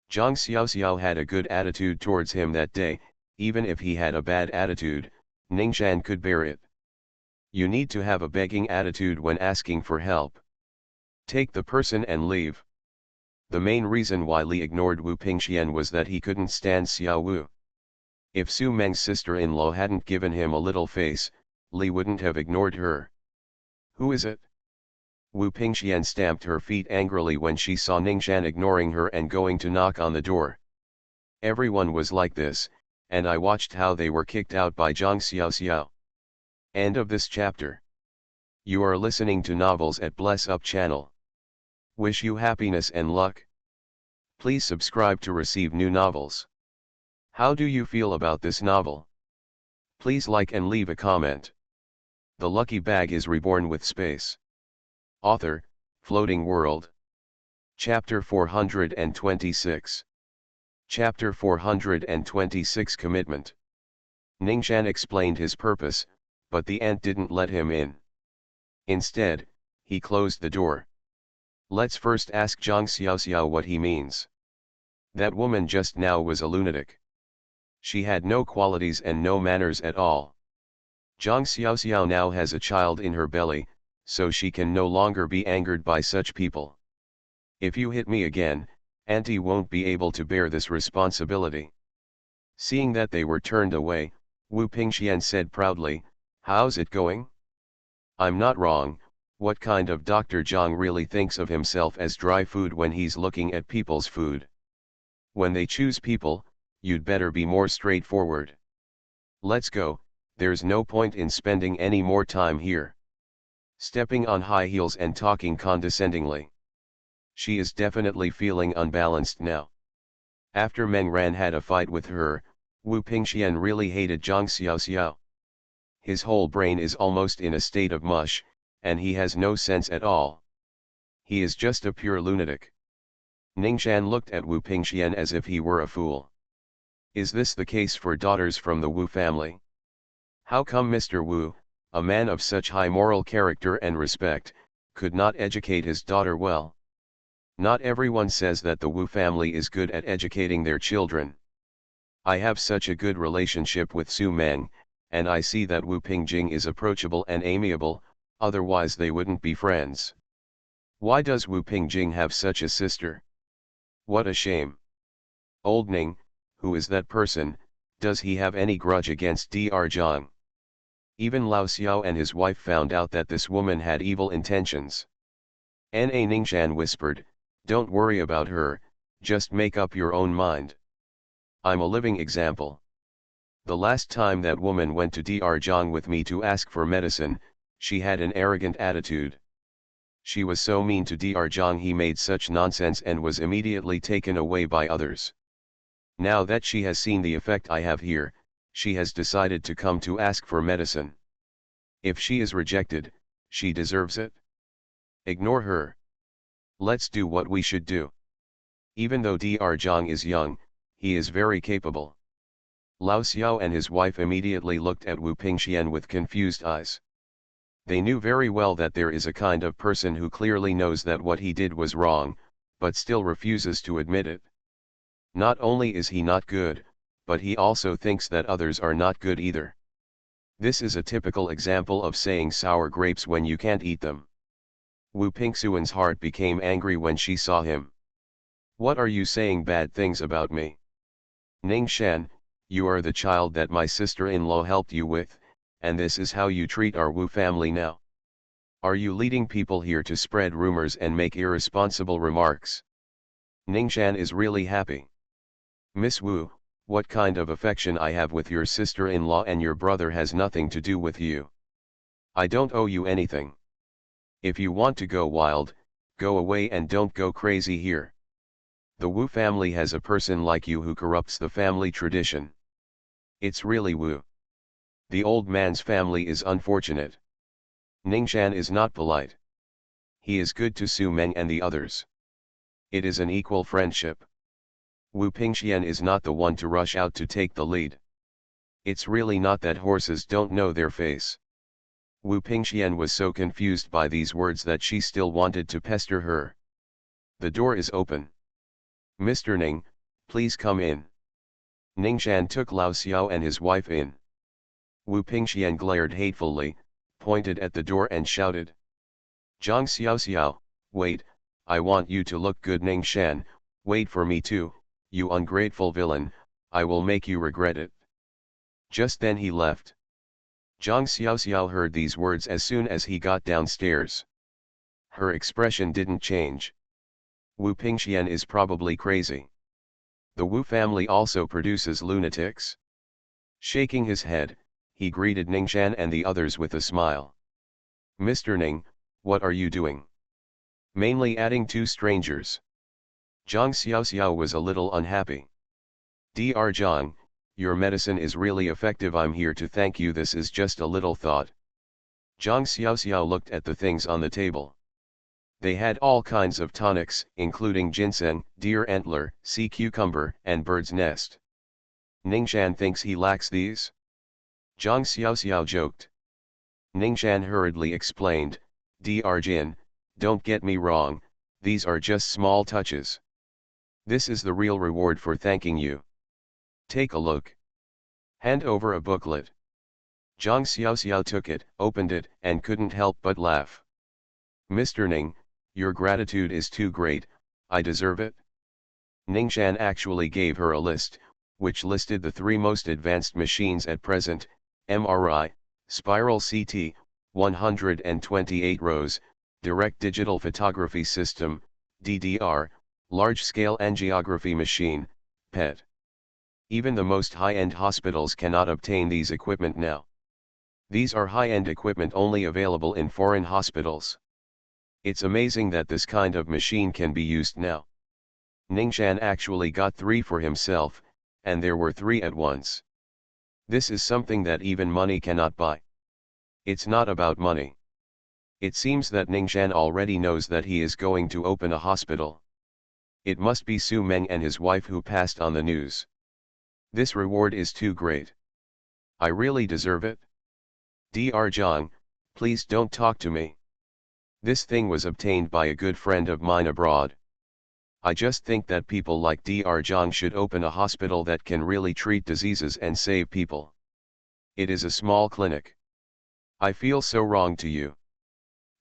Zhang Xiaoxiao had a good attitude towards him that day. Even if he had a bad attitude, Ningxian could bear it. You need to have a begging attitude when asking for help. Take the person and leave. The main reason why Li ignored Wu Pingxian was that he couldn't stand Xiao Wu. If Su Meng's sister-in-law hadn't given him a little face, Li wouldn't have ignored her. Who is it? Wu Pingxian stamped her feet angrily when she saw Ningxian ignoring her and going to knock on the door. Everyone was like this, and I watched how they were kicked out by Zhang Xiaoxiao. End of this chapter. You are listening to Novels at Bless Up channel. Wish you happiness and luck. Please subscribe to receive new novels. How do you feel about this novel? Please like and leave a comment. The Lucky Bag is reborn with space. Author, Floating World. Chapter 426. Chapter 426 Commitment. Ningxian explained his purpose, but the ant didn't let him in. Instead, he closed the door. Let's first ask Zhang Xiaoxiao what he means. That woman just now was a lunatic. She had no qualities and no manners at all. Zhang Xiaoxiao now has a child in her belly, so she can no longer be angered by such people. If you hit me again, Auntie won't be able to bear this responsibility. Seeing that they were turned away, Wu Pingxian said proudly, how's it going? I'm not wrong. What kind of Dr. Zhang really thinks of himself as dry food when he's looking at people's food? When they choose people, you'd better be more straightforward. Let's go, there's no point in spending any more time here. Stepping on high heels and talking condescendingly. She is definitely feeling unbalanced now. After Meng Ran had a fight with her, Wu Pingxian really hated Zhang Xiaoxiao. His whole brain is almost in a state of mush, and he has no sense at all. He is just a pure lunatic. Ningxian looked at Wu Pingxian as if he were a fool. Is this the case for daughters from the Wu family? How come Mr. Wu, a man of such high moral character and respect, could not educate his daughter well? Not everyone says that the Wu family is good at educating their children. I have such a good relationship with Su Meng, and I see that Wu Pingjing is approachable and amiable, otherwise they wouldn't be friends. Why does Wu Pingjing have such a sister? What a shame. Old Ning, who is that person, does he have any grudge against Dr. Zhang? Even Lao Xiao and his wife found out that this woman had evil intentions. Na Ningxian whispered, don't worry about her, just make up your own mind. I'm a living example. The last time that woman went to Dr. Zhang with me to ask for medicine, she had an arrogant attitude. She was so mean to Dr. Zhang, he made such nonsense and was immediately taken away by others. Now that she has seen the effect I have here, she has decided to come to ask for medicine. If she is rejected, she deserves it. Ignore her. Let's do what we should do. Even though Dr. Zhang is young, he is very capable. Lao Xiao and his wife immediately looked at Wu Pingxian with confused eyes. They knew very well that there is a kind of person who clearly knows that what he did was wrong, but still refuses to admit it. Not only is he not good, but he also thinks that others are not good either. This is a typical example of saying sour grapes when you can't eat them. Wu Pingxuan's heart became angry when she saw him. What are you saying bad things about me? Ning Shan, you are the child that my sister-in-law helped you with, and this is how you treat our Wu family now. Are you leading people here to spread rumors and make irresponsible remarks? Ning Shan is really happy. Miss Wu, what kind of affection I have with your sister-in-law and your brother has nothing to do with you. I don't owe you anything. If you want to go wild, go away and don't go crazy here. The Wu family has a person like you who corrupts the family tradition. It's really Wu. The old man's family is unfortunate. Ningshan is not polite. He is good to Su Meng and the others. It is an equal friendship. Wu Pingxian is not the one to rush out to take the lead. It's really not that horses don't know their face. Wu Pingxian was so confused by these words that she still wanted to pester her. The door is open. Mr. Ning, please come in. Ningshan took Lao Xiao and his wife in. Wu Pingxian glared hatefully, pointed at the door and shouted. Zhang Xiao Xiao, wait, I want you to look good. Ningshan, wait for me too, you ungrateful villain, I will make you regret it. Just then he left. Zhang Xiao Xiao heard these words as soon as he got downstairs. Her expression didn't change. Wu Pingxian is probably crazy. The Wu family also produces lunatics. Shaking his head, he greeted Ningshan and the others with a smile. Mr. Ning, what are you doing? Mainly adding two strangers. Zhang Xiaoxiao was a little unhappy. Dr. Zhang, your medicine is really effective. I'm here to thank you. This is just a little thought. Zhang Xiaoxiao looked at the things on the table. They had all kinds of tonics, including ginseng, deer antler, sea cucumber, and bird's nest. Ningshan thinks he lacks these? Zhang Xiaoxiao joked. Ningshan hurriedly explained, Dr. Jin, don't get me wrong, these are just small touches. This is the real reward for thanking you. Take a look. Hand over a booklet. Zhang Xiaoxiao took it, opened it, and couldn't help but laugh. Mr. Ning, your gratitude is too great, I deserve it. Ningshan actually gave her a list, which listed the 3 most advanced machines at present: MRI, spiral CT, 128 rows, direct digital photography system, DDR, large-scale angiography machine, PET. Even the most high-end hospitals cannot obtain these equipment now. These are high-end equipment only available in foreign hospitals. It's amazing that this kind of machine can be used now. Ningshan actually got 3 for himself, and there were 3 at once. This is something that even money cannot buy. It's not about money. It seems that Ningshan already knows that he is going to open a hospital. It must be Su Meng and his wife who passed on the news. This reward is too great. I really deserve it? Dr. Zhang, please don't talk to me. This thing was obtained by a good friend of mine abroad. I just think that people like Dr. Zhang should open a hospital that can really treat diseases and save people. It is a small clinic. I feel so wrong to you.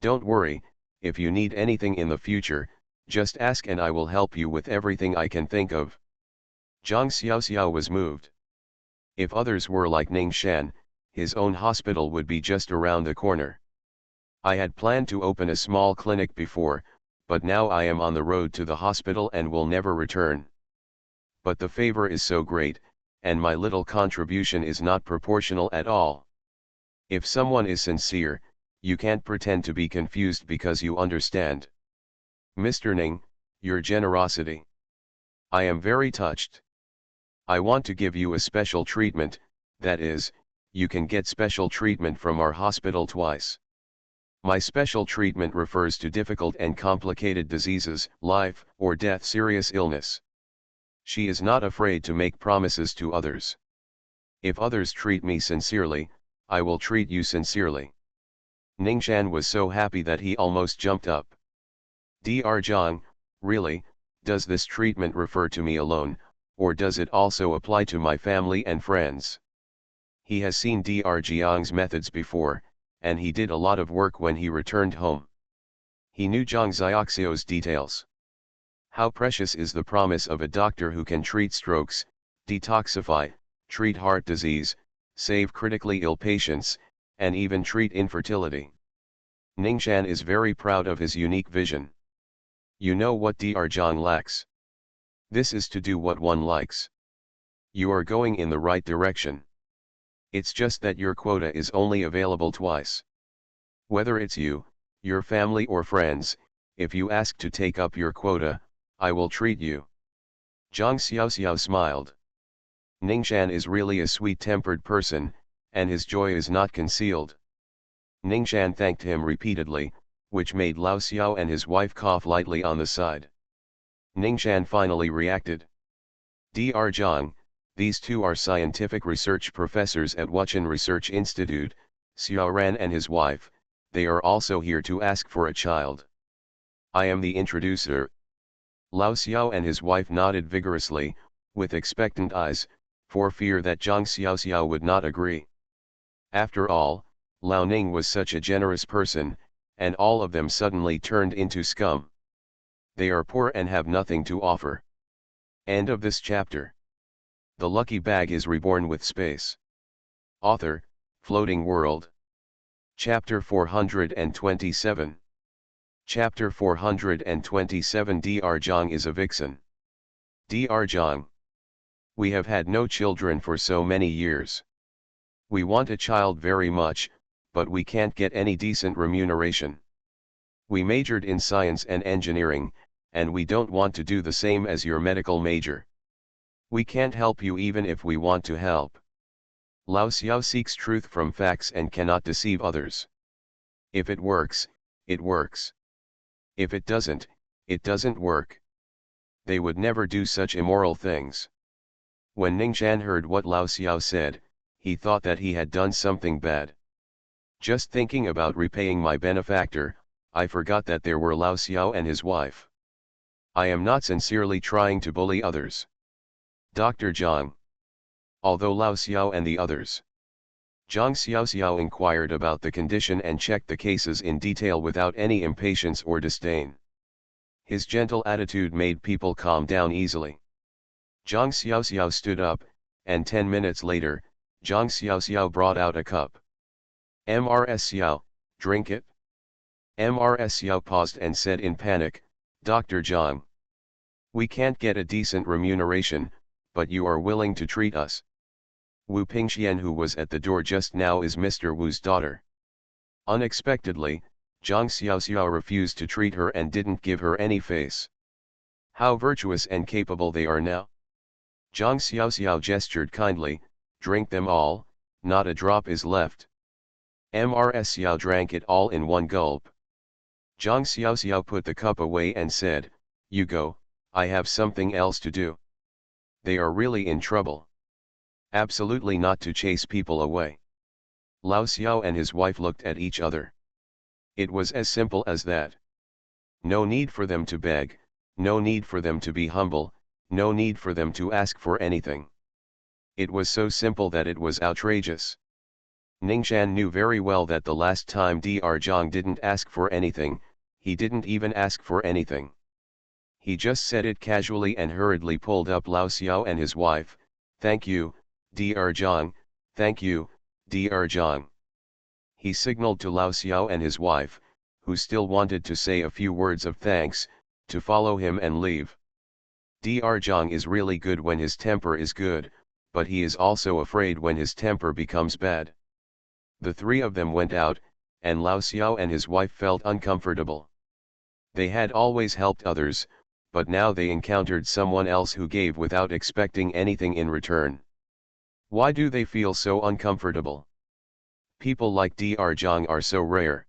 Don't worry, if you need anything in the future, just ask and I will help you with everything I can think of. Zhang Xiaoxiao was moved. If others were like Ningshan, his own hospital would be just around the corner. I had planned to open a small clinic before, but now I am on the road to the hospital and will never return. But the favor is so great, and my little contribution is not proportional at all. If someone is sincere, you can't pretend to be confused because you understand. Mr. Ning, your generosity. I am very touched. I want to give you a special treatment, that is, you can get special treatment from our hospital twice. My special treatment refers to difficult and complicated diseases, life or death, serious illness. She is not afraid to make promises to others. If others treat me sincerely, I will treat you sincerely. Ningshan was so happy that he almost jumped up. Dr. Zhang, really, does this treatment refer to me alone, or does it also apply to my family and friends? He has seen Dr. Jiang's methods before, and he did a lot of work when he returned home. He knew Zhang Xiaoxiu's details. How precious is the promise of a doctor who can treat strokes, detoxify, treat heart disease, save critically ill patients, and even treat infertility. Ningxuan is very proud of his unique vision. You know what Dr. Jiang lacks? This is to do what one likes. You are going in the right direction. It's just that your quota is only available twice. Whether it's you, your family or friends, if you ask to take up your quota, I will treat you. Zhang Xiaoxiao smiled. Ningxuan is really a sweet-tempered person, and his joy is not concealed. Ningxuan thanked him repeatedly, which made Lao Xiao and his wife cough lightly on the side. Ningxuan finally reacted. Dr. Zhang, these two are scientific research professors at Wuchen Research Institute, Xiaoran and his wife, they are also here to ask for a child. I am the introducer. Lao Xiao and his wife nodded vigorously, with expectant eyes, for fear that Zhang Xiaoxiao would not agree. After all, Lao Ning was such a generous person, and all of them suddenly turned into scum. They are poor and have nothing to offer. End of this chapter. The lucky bag is reborn with space. Author, Floating World. Chapter 427. Chapter 427 Dr. Zhang is a vixen. Dr. Zhang. We have had no children for so many years. We want a child very much, but we can't get any decent remuneration. We majored in science and engineering, and we don't want to do the same as your medical major. We can't help you even if we want to help. Lao Xiao seeks truth from facts and cannot deceive others. If it works, it works. If it doesn't work. They would never do such immoral things. When Ningxuan heard what Lao Xiao said, he thought that he had done something bad. Just thinking about repaying my benefactor, I forgot that there were Lao Xiao and his wife. I am not sincerely trying to bully others. Dr. Zhang. Although Lao Xiao and the others. Zhang Xiaoxiao inquired about the condition and checked the cases in detail without any impatience or disdain. His gentle attitude made people calm down easily. Zhang Xiaoxiao stood up, and 10 minutes later, Zhang Xiaoxiao brought out a cup. Mrs. Xiao, drink it. Mrs. Xiao paused and said in panic, Dr. Zhang. We can't get a decent remuneration, but you are willing to treat us. Wu Pingxian, who was at the door just now, is Mr. Wu's daughter. Unexpectedly, Zhang Xiaoxiao refused to treat her and didn't give her any face. How virtuous and capable they are now. Zhang Xiaoxiao gestured kindly, drink them all, not a drop is left. Mrs. Xiao drank it all in one gulp. Zhang Xiaoxiao put the cup away and said, you go, I have something else to do. They are really in trouble. Absolutely not to chase people away. Lao Xiao and his wife looked at each other. It was as simple as that. No need for them to beg, no need for them to be humble, no need for them to ask for anything. It was so simple that it was outrageous. Ningxuan knew very well that the last time Dr. Zhang didn't ask for anything, he didn't even ask for anything. He just said it casually and hurriedly pulled up Lao Xiao and his wife. Thank you, Dr. Zhang, thank you, Dr. Zhang. He signaled to Lao Xiao and his wife, who still wanted to say a few words of thanks, to follow him and leave. Dr. Zhang is really good when his temper is good, but he is also afraid when his temper becomes bad. The three of them went out, and Lao Xiao and his wife felt uncomfortable. They had always helped others, but now they encountered someone else who gave without expecting anything in return. Why do they feel so uncomfortable? People like Dr. Zhang are so rare.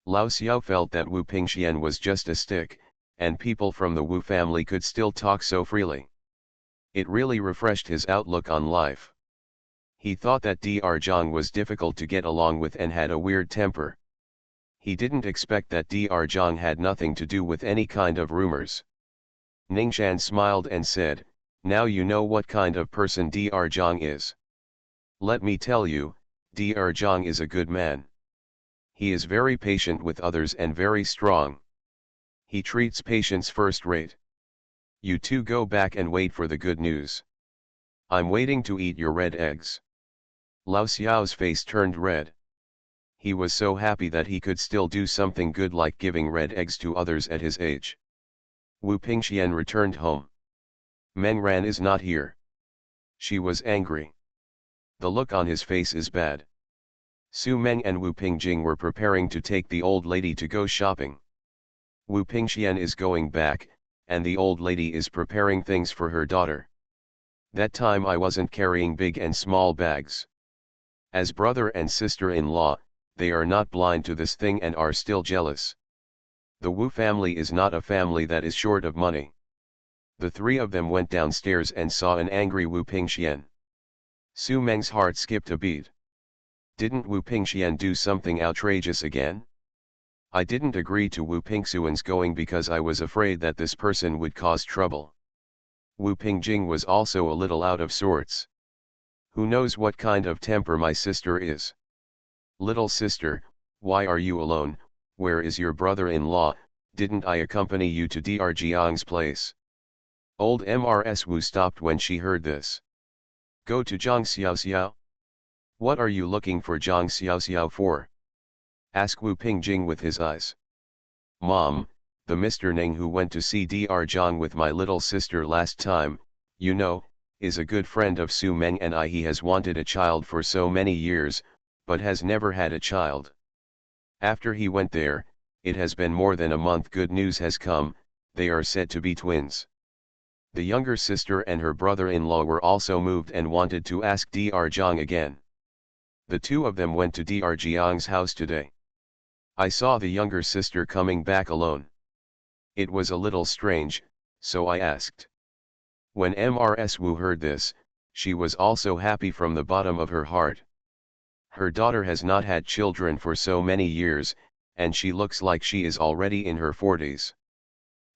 Lao Xiao felt that Wu Pingxian was just a stick, and people from the Wu family could still talk so freely. It really refreshed his outlook on life. He thought that Dr. Zhang was difficult to get along with and had a weird temper. He didn't expect that Dr. Zhang had nothing to do with any kind of rumors. Ningxuan smiled and said, Now you know what kind of person Dr. Zhang is. Let me tell you, Dr. Zhang is a good man. He is very patient with others and very strong. He treats patients first rate. You two go back and wait for the good news. I'm waiting to eat your red eggs. Lao Xiao's face turned red. He was so happy that he could still do something good like giving red eggs to others at his age. Wu Pingxian returned home. Meng Ran is not here. She was angry. The look on his face is bad. Su Meng and Wu Pingjing were preparing to take the old lady to go shopping. Wu Pingxian is going back, and the old lady is preparing things for her daughter. That time I wasn't carrying big and small bags. As brother and sister-in-law, they are not blind to this thing and are still jealous. The Wu family is not a family that is short of money. The three of them went downstairs and saw an angry Wu Pingxian. Su Meng's heart skipped a beat. Didn't Wu Pingxian do something outrageous again? I didn't agree to Wu Pingxian's going because I was afraid that this person would cause trouble. Wu Pingjing was also a little out of sorts. Who knows what kind of temper my sister is? Little sister, why are you alone? Where is your brother-in-law? Didn't I accompany you to Dr. Jiang's place? Old Mrs. Wu stopped when she heard this. Go to Zhang Xiaoxiao? What are you looking for Zhang Xiaoxiao for? Asked Wu Pingjing with his eyes. Mom, the Mr. Ning who went to see Dr. Zhang with my little sister last time, you know, is a good friend of Su Meng and I. He has wanted a child for so many years, but has never had a child. After he went there, it has been more than a month. Good news has come, they are said to be twins. The younger sister and her brother-in-law were also moved and wanted to ask Dr. Zhang again. The two of them went to Dr. Jiang's house today. I saw the younger sister coming back alone. It was a little strange, so I asked. When Mrs. Wu heard this, she was also happy from the bottom of her heart. Her daughter has not had children for so many years, and she looks like she is already in her 40s.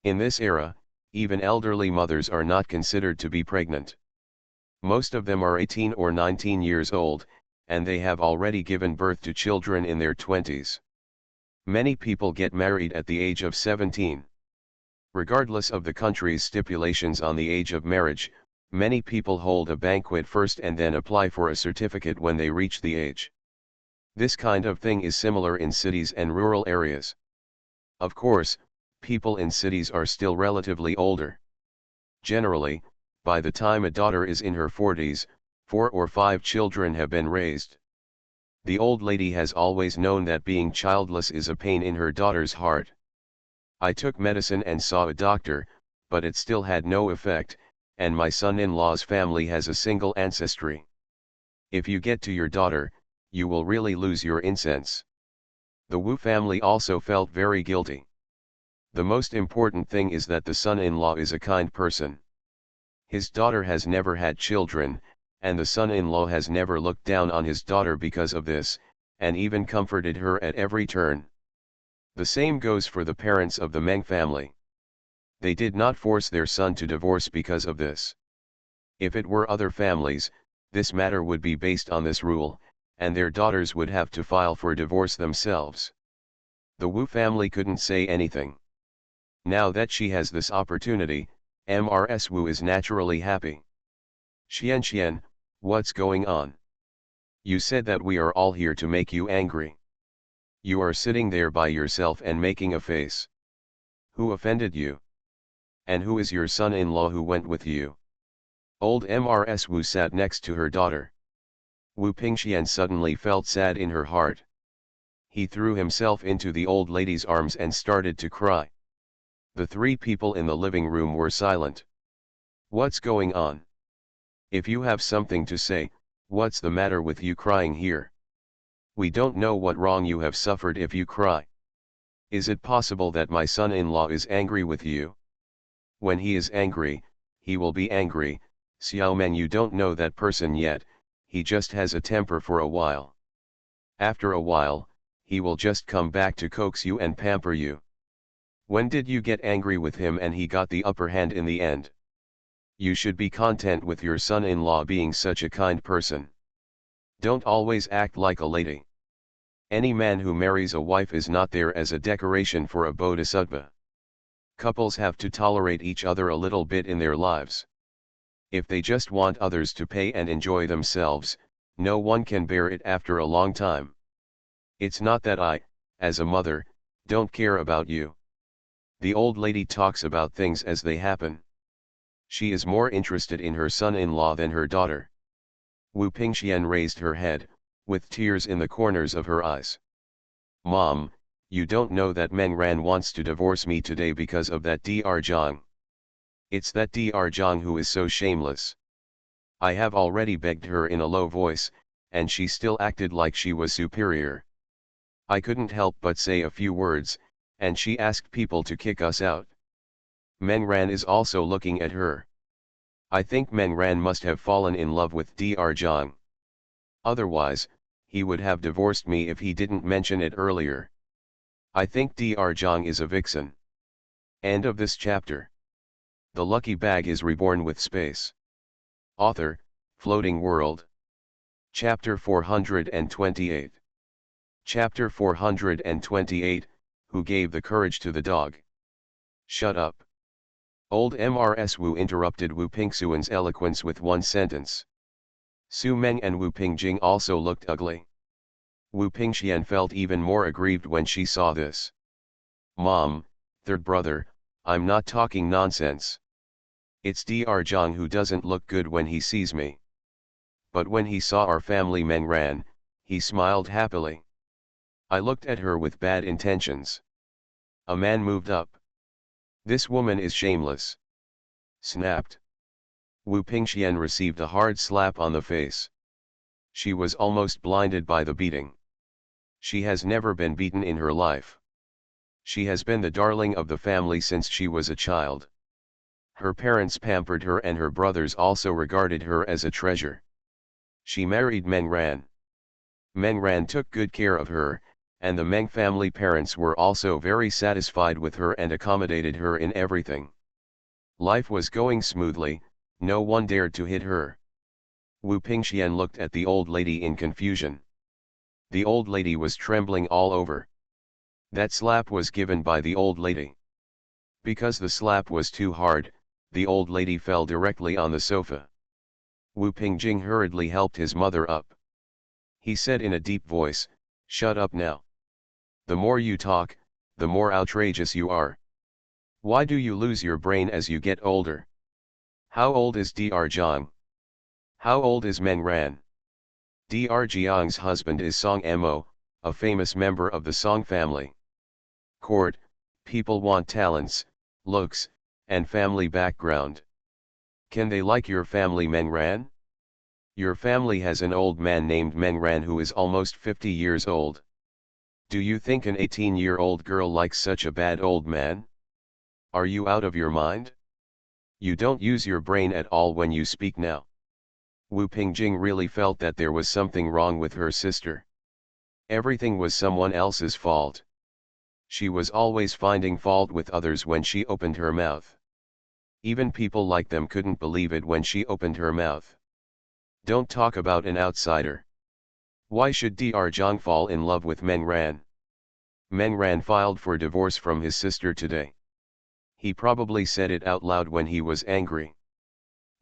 In this era, even elderly mothers are not considered to be pregnant. Most of them are 18 or 19 years old, and they have already given birth to children in their 20s. Many people get married at the age of 17. Regardless of the country's stipulations on the age of marriage, many people hold a banquet first and then apply for a certificate when they reach the age. This kind of thing is similar in cities and rural areas. Of course, people in cities are still relatively older. Generally, by the time a daughter is in her 40s, 4 or 5 children have been raised. The old lady has always known that being childless is a pain in her daughter's heart. I took medicine and saw a doctor, but it still had no effect, and my son-in-law's family has a single ancestry. If you get to your daughter, you will really lose your incense. The Wu family also felt very guilty. The most important thing is that the son-in-law is a kind person. His daughter has never had children, and the son-in-law has never looked down on his daughter because of this, and even comforted her at every turn. The same goes for the parents of the Meng family. They did not force their son to divorce because of this. If it were other families, this matter would be based on this rule, and their daughters would have to file for divorce themselves. The Wu family couldn't say anything. Now that she has this opportunity, Mrs. Wu is naturally happy. Xian, what's going on? You said that we are all here to make you angry. You are sitting there by yourself and making a face. Who offended you? And who is your son-in-law who went with you? Old Mrs. Wu sat next to her daughter. Wu Pingxian suddenly felt sad in her heart. He threw himself into the old lady's arms and started to cry. The three people in the living room were silent. What's going on? If you have something to say, what's the matter with you crying here? We don't know what wrong you have suffered if you cry. Is it possible that my son-in-law is angry with you? When he is angry, he will be angry. Xiaomeng, you don't know that person yet, he just has a temper for a while. After a while, he will just come back to coax you and pamper you. When did you get angry with him and he got the upper hand in the end? You should be content with your son-in-law being such a kind person. Don't always act like a lady. Any man who marries a wife is not there as a decoration for a bodhisattva. Couples have to tolerate each other a little bit in their lives. If they just want others to pay and enjoy themselves, no one can bear it after a long time. It's not that I, as a mother, don't care about you. The old lady talks about things as they happen. She is more interested in her son-in-law than her daughter. Wu Pingxian raised her head, with tears in the corners of her eyes. Mom, you don't know that Meng Ran wants to divorce me today because of that Dr. Zhang. It's that Dr. Zhang who is so shameless. I have already begged her in a low voice, and she still acted like she was superior. I couldn't help but say a few words, and she asked people to kick us out. Meng Ran is also looking at her. I think Meng Ran must have fallen in love with Dr. Zhang. Otherwise, he would have divorced me if he didn't mention it earlier. I think Dr. Zhang is a vixen. End of this chapter. The lucky bag is reborn with space. Author, Floating World. Chapter 428. Chapter 428, Who Gave the Courage to the Dog? Shut up. Old Mrs. Wu interrupted Wu Pingxuan's eloquence with one sentence. Su Meng and Wu Pingjing also looked ugly. Wu Pingxian felt even more aggrieved when she saw this. Mom, third brother, I'm not talking nonsense. It's Dr. Zhang who doesn't look good when he sees me. But when he saw our family Meng Ran, he smiled happily. I looked at her with bad intentions. A man moved up. This woman is shameless. Snapped. Wu Pingxian received a hard slap on the face. She was almost blinded by the beating. She has never been beaten in her life. She has been the darling of the family since she was a child. Her parents pampered her and her brothers also regarded her as a treasure. She married Meng Ran. Meng Ran took good care of her, and the Meng family parents were also very satisfied with her and accommodated her in everything. Life was going smoothly, no one dared to hit her. Wu Pingxian looked at the old lady in confusion. The old lady was trembling all over. That slap was given by the old lady. Because the slap was too hard, the old lady fell directly on the sofa. Wu Pingjing hurriedly helped his mother up. He said in a deep voice, "Shut up now. The more you talk, the more outrageous you are. Why do you lose your brain as you get older? How old is Dr. Zhang? How old is Meng Ran? Dr. Jiang's husband is Song Mo, a famous member of the Song family. Court, people want talents, looks, and family background. Can they like your family Meng Ran? Your family has an old man named Meng Ran who is almost 50 years old. Do you think an 18-year-old girl likes such a bad old man? Are you out of your mind? You don't use your brain at all when you speak now." Wu Pingjing really felt that there was something wrong with her sister. Everything was someone else's fault. She was always finding fault with others when she opened her mouth. Even people like them couldn't believe it when she opened her mouth. Don't talk about an outsider. Why should Dr. Zhang fall in love with Meng Ran? Meng Ran filed for divorce from his sister today. He probably said it out loud when he was angry.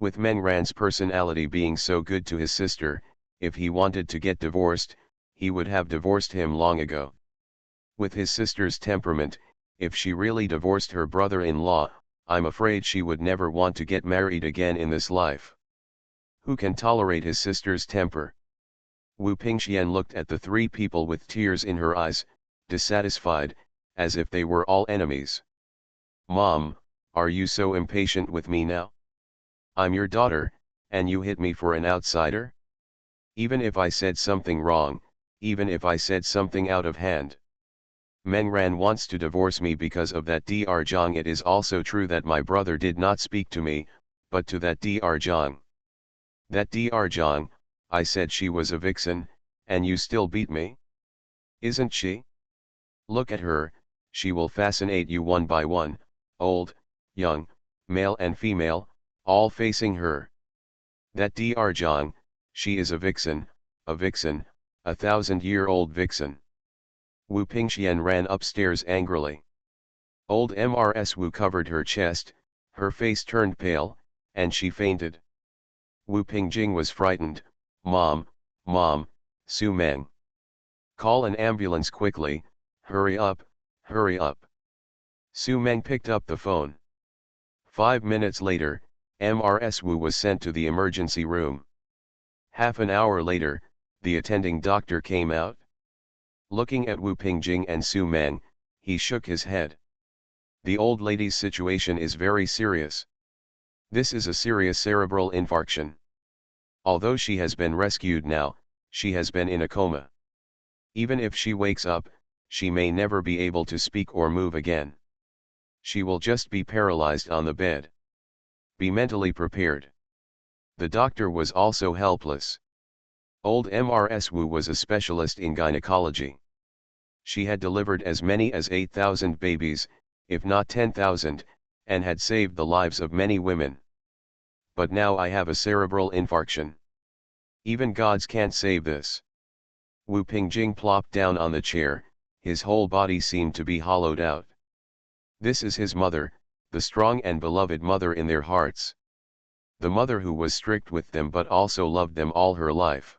With Meng Ran's personality being so good to his sister, if he wanted to get divorced, he would have divorced him long ago. With his sister's temperament, if she really divorced her brother-in-law, I'm afraid she would never want to get married again in this life. Who can tolerate his sister's temper? Wu Pingxian looked at the three people with tears in her eyes, dissatisfied, as if they were all enemies. "Mom, are you so impatient with me now? I'm your daughter, and you hit me for an outsider? Even if I said something wrong, even if I said something out of hand. Meng Ran wants to divorce me because of that Dr. Zhang. It is also true that my brother did not speak to me, but to that Dr. Zhang. That Dr. Zhang, I said she was a vixen, and you still beat me? Isn't she? Look at her, she will fascinate you one by one, old, young, male and female, all facing her. That Dr. Zhang, she is a vixen, a 1,000-year-old vixen. Wu Pingxian ran upstairs angrily. Old Mrs. Wu covered her chest, her face turned pale, and she fainted. Wu Pingjing was frightened. Mom, Su Meng. Call an ambulance quickly, hurry up, hurry up. Su Meng picked up the phone. 5 minutes later, Mrs. Wu was sent to the emergency room. Half an hour later, the attending doctor came out. Looking at Wu Pingjing and Su Meng, he shook his head. The old lady's situation is very serious. This is a serious cerebral infarction. Although she has been rescued now, she has been in a coma. Even if she wakes up, she may never be able to speak or move again. She will just be paralyzed on the bed. Be mentally prepared. The doctor was also helpless. Old Mrs. Wu was a specialist in gynecology. She had delivered as many as 8,000 babies, if not 10,000, and had saved the lives of many women. But now I have a cerebral infarction. Even gods can't save this. Wu Pingjing plopped down on the chair, his whole body seemed to be hollowed out. This is his mother, the strong and beloved mother in their hearts. The mother who was strict with them but also loved them all her life.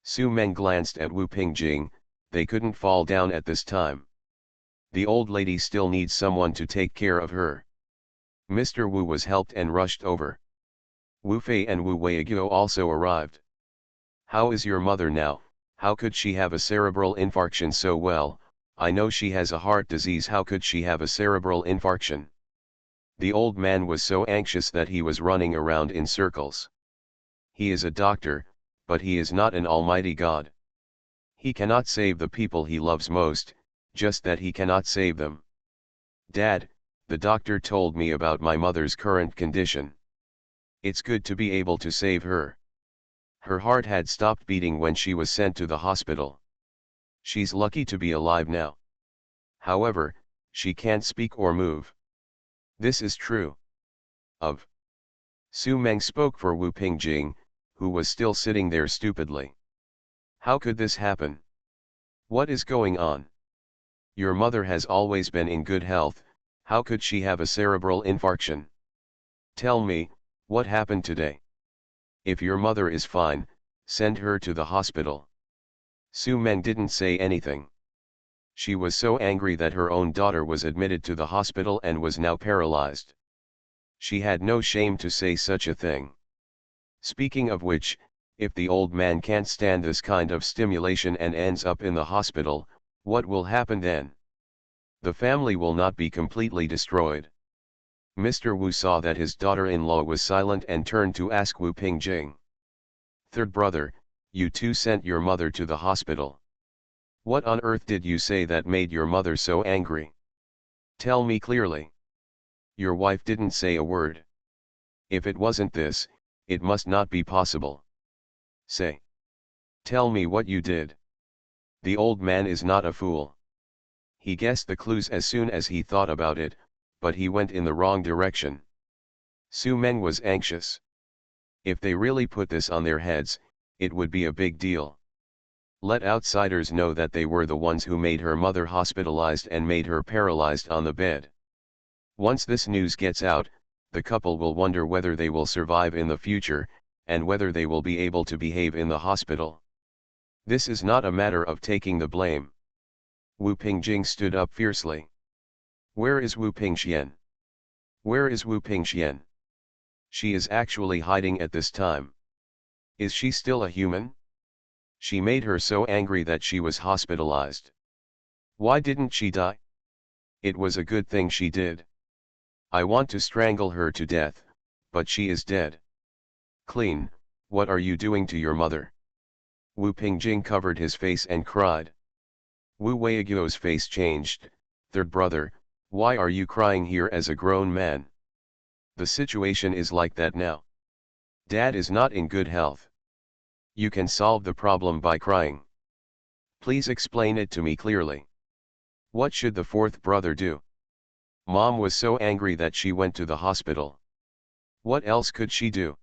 Su Meng glanced at Wu Pingjing. They couldn't fall down at this time. The old lady still needs someone to take care of her. Mr. Wu was helped and rushed over. Wu Fei and Wu Weiguo also arrived. How is your mother now? How could she have a cerebral infarction so well? I know she has a heart disease. How could she have a cerebral infarction? The old man was so anxious that he was running around in circles. He is a doctor, but he is not an almighty God. He cannot save the people he loves most, just that he cannot save them. Dad, the doctor told me about my mother's current condition. It's good to be able to save her. Her heart had stopped beating when she was sent to the hospital. She's lucky to be alive now. However, she can't speak or move. This is true. Su Meng spoke for Wu Pingjing, who was still sitting there stupidly. How could this happen? What is going on? Your mother has always been in good health. How could she have a cerebral infarction? Tell me, what happened today? If your mother is fine, send her to the hospital. Su Meng didn't say anything. She was so angry that her own daughter was admitted to the hospital and was now paralyzed. She had no shame to say such a thing. Speaking of which, if the old man can't stand this kind of stimulation and ends up in the hospital, what will happen then? The family will not be completely destroyed. Mr. Wu saw that his daughter-in-law was silent and turned to ask Wu Pingjing. Third brother, you too sent your mother to the hospital. What on earth did you say that made your mother so angry? Tell me clearly. Your wife didn't say a word. If it wasn't this, it must not be possible. Say. Tell me what you did. The old man is not a fool. He guessed the clues as soon as he thought about it, but he went in the wrong direction. Su Meng was anxious. If they really put this on their heads, it would be a big deal. Let outsiders know that they were the ones who made her mother hospitalized and made her paralyzed on the bed. Once this news gets out, the couple will wonder whether they will survive in the future, and whether they will be able to behave in the hospital. This is not a matter of taking the blame. Wu Pingjing stood up fiercely. Where is Wu Pingxian? Where is Wu Pingxian? She is actually hiding at this time. Is she still a human? She made her so angry that she was hospitalized. Why didn't she die? It was a good thing she did. I want to strangle her to death, but she is dead. Clean, what are you doing to your mother? Wu Pingjing covered his face and cried. Wu Weiguo's face changed. Third brother, why are you crying here as a grown man? The situation is like that now. Dad is not in good health. You can solve the problem by crying. Please explain it to me clearly. What should the fourth brother do? Mom was so angry that she went to the hospital. What else could she do?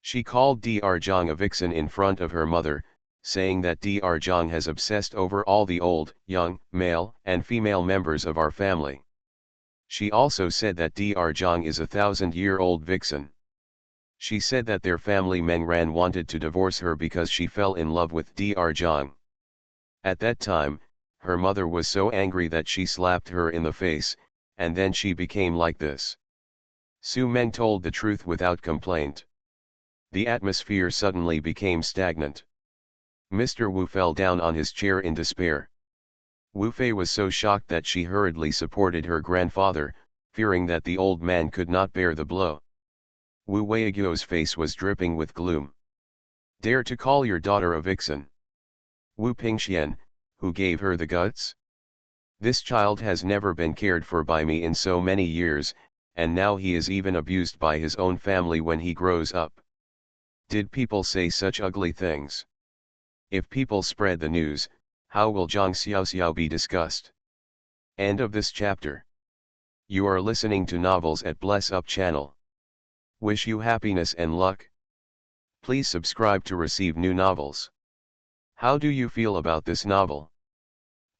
She called Dr. Zhang a vixen in front of her mother, saying that Dr. Zhang has obsessed over all the old, young, male and female members of our family. She also said that Dr. Zhang is a 1,000-year-old vixen. She said that their family Mengran wanted to divorce her because she fell in love with Dr. Zhang. At that time, her mother was so angry that she slapped her in the face, and then she became like this. Su Meng told the truth without complaint. The atmosphere suddenly became stagnant. Mr. Wu fell down on his chair in despair. Wu Fei was so shocked that she hurriedly supported her grandfather, fearing that the old man could not bear the blow. Wu Weiguo's face was dripping with gloom. Dare to call your daughter a vixen? Wu Pingxian, who gave her the guts? This child has never been cared for by me in so many years, and now he is even abused by his own family when he grows up. Did people say such ugly things? If people spread the news, how will Zhang Xiaoxiao be discussed? End of this chapter. You are listening to Novels at Bless Up channel. Wish you happiness and luck. Please subscribe to receive new novels. How do you feel about this novel?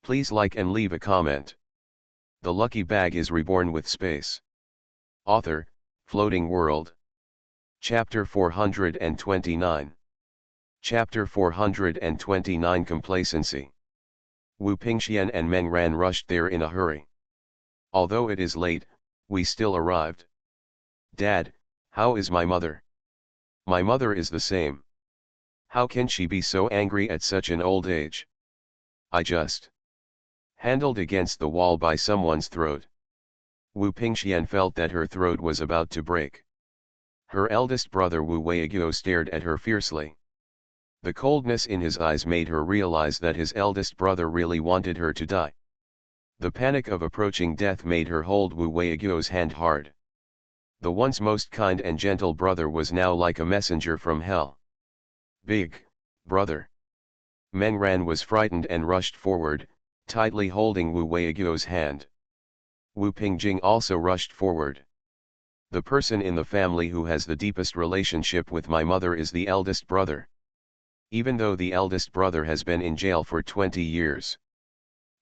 Please like and leave a comment. The Lucky Bag is reborn with space. Author, Floating World. Chapter 429. Chapter 429 Complacency. Wu Pingxian and Meng Ran rushed there in a hurry. Although it is late, we still arrived. Dad, how is my mother? My mother is the same. How can she be so angry at such an old age? I just handled against the wall by someone's throat. Wu Pingxian felt that her throat was about to break. Her eldest brother Wu Weiguo stared at her fiercely. The coldness in his eyes made her realize that his eldest brother really wanted her to die. The panic of approaching death made her hold Wu Weiguo's hand hard. The once most kind and gentle brother was now like a messenger from hell. Big brother. Meng Ran was frightened and rushed forward, tightly holding Wu Weiguo's hand. Wu Pingjing also rushed forward. The person in the family who has the deepest relationship with my mother is the eldest brother. Even though the eldest brother has been in jail for 20 years.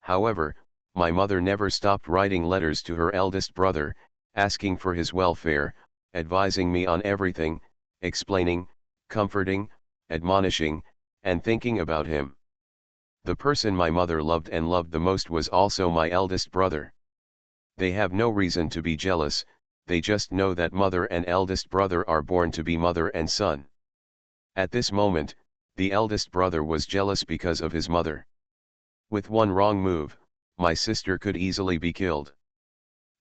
However, my mother never stopped writing letters to her eldest brother, asking for his welfare, advising me on everything, explaining, comforting, admonishing, and thinking about him. The person my mother loved and loved the most was also my eldest brother. They have no reason to be jealous, they just know that mother and eldest brother are born to be mother and son. At this moment, the eldest brother was jealous because of his mother. With one wrong move, my sister could easily be killed.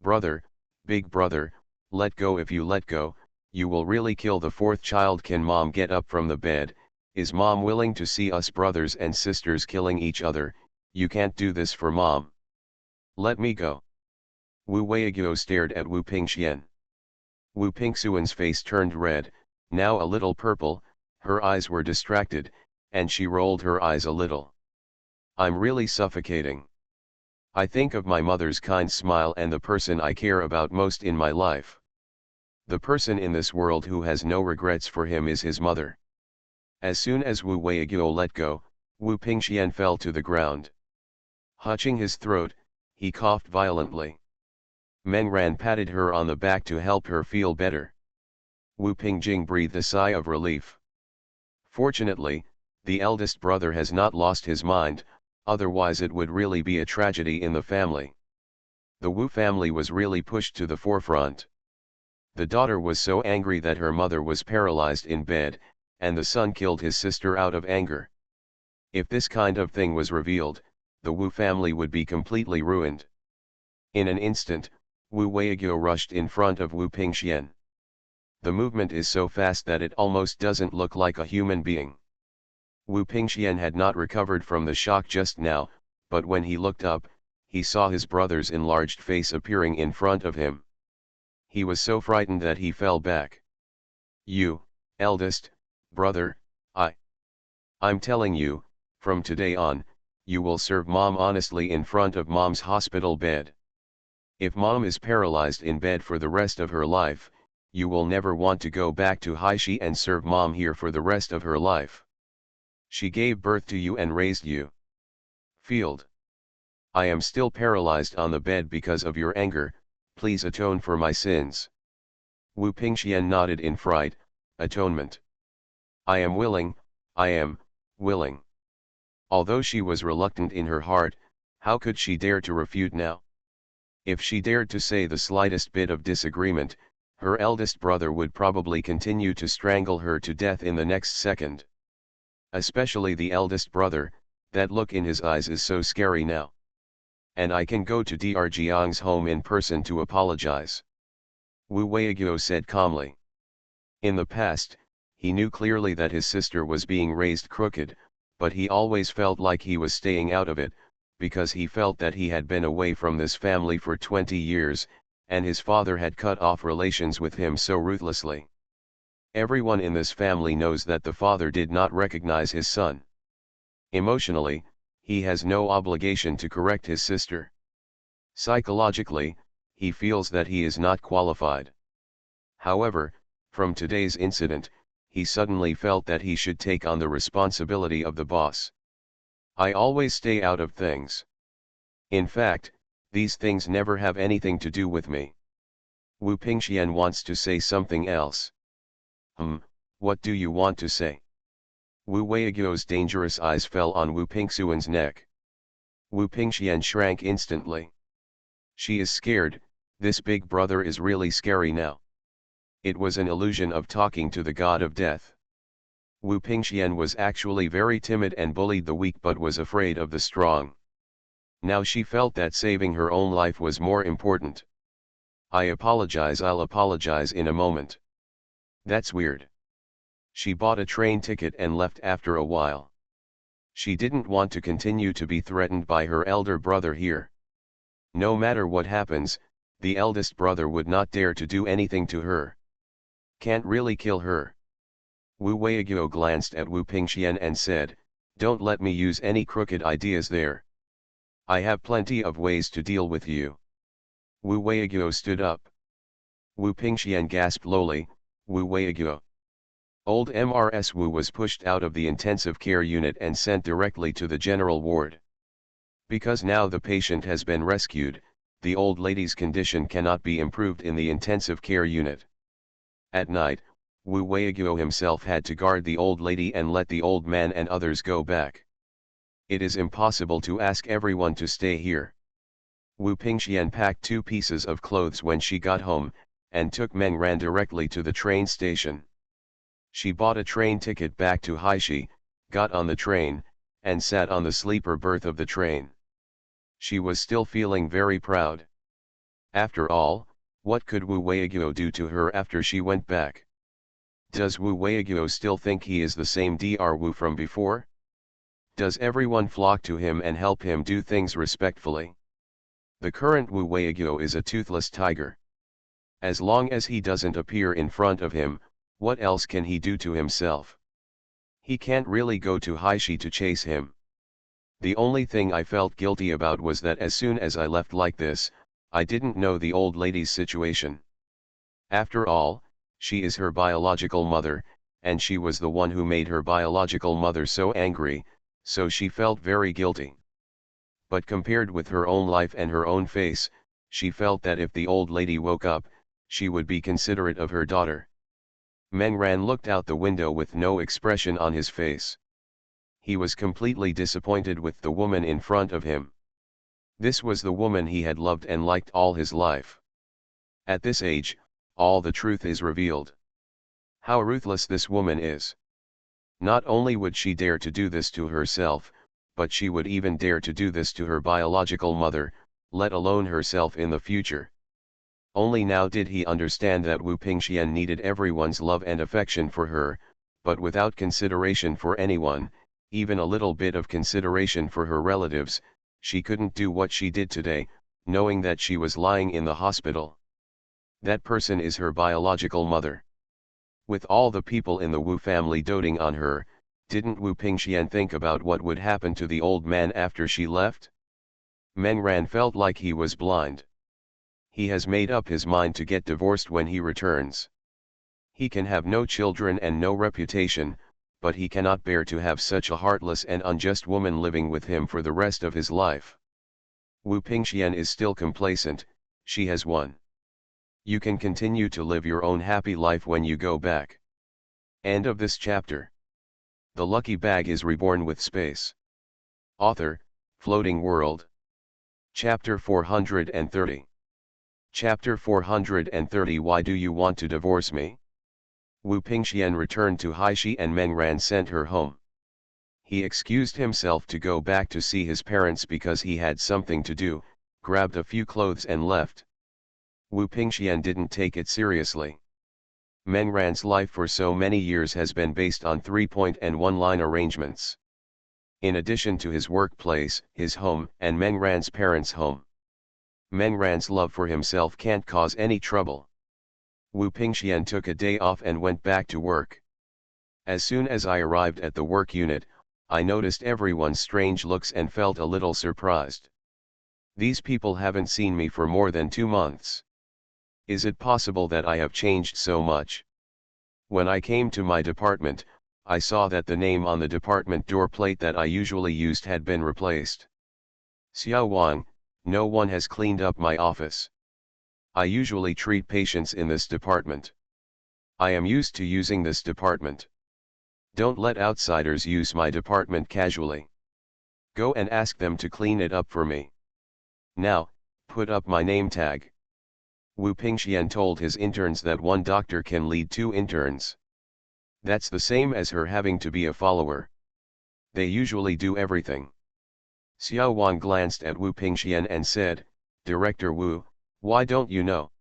Brother, big brother, let go. If you let go, you will really kill the fourth child. Can mom get up from the bed? Is mom willing to see us brothers and sisters killing each other? You can't do this for mom. Let me go. Wu Weiguo stared at Wu Pingxian. Wu Pingxuan's face turned red, now a little purple, her eyes were distracted, and she rolled her eyes a little. I'm really suffocating. I think of my mother's kind smile and the person I care about most in my life. The person in this world who has no regrets for him is his mother. As soon as Wu Weiguo let go, Wu Pingxian fell to the ground. Hutching his throat, he coughed violently. Meng Ran patted her on the back to help her feel better. Wu Pingjing breathed a sigh of relief. Fortunately, the eldest brother has not lost his mind, otherwise it would really be a tragedy in the family. The Wu family was really pushed to the forefront. The daughter was so angry that her mother was paralyzed in bed, and the son killed his sister out of anger. If this kind of thing was revealed, the Wu family would be completely ruined. In an instant, Wu Weiguo rushed in front of Wu Pingxian. The movement is so fast that it almost doesn't look like a human being. Wu Pingxian had not recovered from the shock just now, but when he looked up, he saw his brother's enlarged face appearing in front of him. He was so frightened that he fell back. You, eldest brother, I'm telling you, from today on, you will serve mom honestly in front of mom's hospital bed. If mom is paralyzed in bed for the rest of her life, you will never want to go back to Haishi and serve mom here for the rest of her life. She gave birth to you and raised you. Field. I am still paralyzed on the bed because of your anger, please atone for my sins. Wu Pingxian nodded in fright, atonement. I am willing, willing. Although she was reluctant in her heart, how could she dare to refute now? If she dared to say the slightest bit of disagreement, her eldest brother would probably continue to strangle her to death in the next second. Especially the eldest brother, that look in his eyes is so scary now. And I can go to Dr. Jiang's home in person to apologize. Wu Weiguo said calmly. In the past, he knew clearly that his sister was being raised crooked, but he always felt like he was staying out of it, because he felt that he had been away from this family for 20 years, and his father had cut off relations with him so ruthlessly. Everyone in this family knows that the father did not recognize his son. Emotionally, he has no obligation to correct his sister. Psychologically, he feels that he is not qualified. However, from today's incident, he suddenly felt that he should take on the responsibility of the boss. I always stay out of things. In fact, these things never have anything to do with me. Wu Pingxian wants to say something else. What do you want to say? Wu Weiguo's dangerous eyes fell on Wu Pingxuan's neck. Wu Pingxian shrank instantly. She is scared, this big brother is really scary now. It was an illusion of talking to the god of death. Wu Pingxian was actually very timid and bullied the weak but was afraid of the strong. Now she felt that saving her own life was more important. I apologize, I'll apologize in a moment. That's weird. She bought a train ticket and left after a while. She didn't want to continue to be threatened by her elder brother here. No matter what happens, the eldest brother would not dare to do anything to her. Can't really kill her. Wu Weiguo glanced at Wu Pingxian and said, don't let me use any crooked ideas there. I have plenty of ways to deal with you. Wu Weiguo stood up. Wu Pingxian gasped lowly, Wu Weiguo. Old MRS Wu was pushed out of the intensive care unit and sent directly to the general ward. Because now the patient has been rescued, the old lady's condition cannot be improved in the intensive care unit. At night, Wu Weiguo himself had to guard the old lady and let the old man and others go back. It is impossible to ask everyone to stay here. Wu Pingxian packed 2 pieces of clothes when she got home, and took Meng Ran directly to the train station. She bought a train ticket back to Haishi, got on the train, and sat on the sleeper berth of the train. She was still feeling very proud. After all, what could Wu Weiguo do to her after she went back? Does Wu Weiguo still think he is the same Dr. Wu from before? Does everyone flock to him and help him do things respectfully? The current Wu Weiguo is a toothless tiger. As long as he doesn't appear in front of him, what else can he do to himself? He can't really go to Haishi to chase him. The only thing I felt guilty about was that as soon as I left like this, I didn't know the old lady's situation. After all, she is her biological mother, and she was the one who made her biological mother so angry, so she felt very guilty. But compared with her own life and her own face, she felt that if the old lady woke up, she would be considerate of her daughter. Meng Ran looked out the window with no expression on his face. He was completely disappointed with the woman in front of him. This was the woman he had loved and liked all his life. At this age, all the truth is revealed. How ruthless this woman is. Not only would she dare to do this to herself, but she would even dare to do this to her biological mother, let alone herself in the future. Only now did he understand that Wu Pingxian needed everyone's love and affection for her, but without consideration for anyone, even a little bit of consideration for her relatives, she couldn't do what she did today, knowing that she was lying in the hospital. That person is her biological mother. With all the people in the Wu family doting on her, didn't Wu Pingxian think about what would happen to the old man after she left? Meng Ran felt like he was blind. He has made up his mind to get divorced when he returns. He can have no children and no reputation, but he cannot bear to have such a heartless and unjust woman living with him for the rest of his life. Wu Pingxian is still complacent, she has won. You can continue to live your own happy life when you go back. End of this chapter. The lucky bag is reborn with space. Author, Floating World. Chapter 430. Chapter 430. Why do you want to divorce me? Wu Pingxian returned to Haishi and Meng Ran sent her home. He excused himself to go back to see his parents because he had something to do, grabbed a few clothes and left. Wu Pingxian didn't take it seriously. Meng Ran's life for so many years has been based on 3-point and 1-line arrangements. In addition to his workplace, his home, and Meng Ran's parents' home. Meng Ran's love for himself can't cause any trouble. Wu Pingxian took a day off and went back to work. As soon as I arrived at the work unit, I noticed everyone's strange looks and felt a little surprised. These people haven't seen me for more than 2 months. Is it possible that I have changed so much? When I came to my department, I saw that the name on the department door plate that I usually used had been replaced. Xiao Wang, no one has cleaned up my office. I usually treat patients in this department. I am used to using this department. Don't let outsiders use my department casually. Go and ask them to clean it up for me. Now, put up my name tag. Wu Pingxian told his interns that one doctor can lead 2 interns. That's the same as her having to be a follower. They usually do everything. Xiao Wang glanced at Wu Pingxian and said, Director Wu, why don't you know?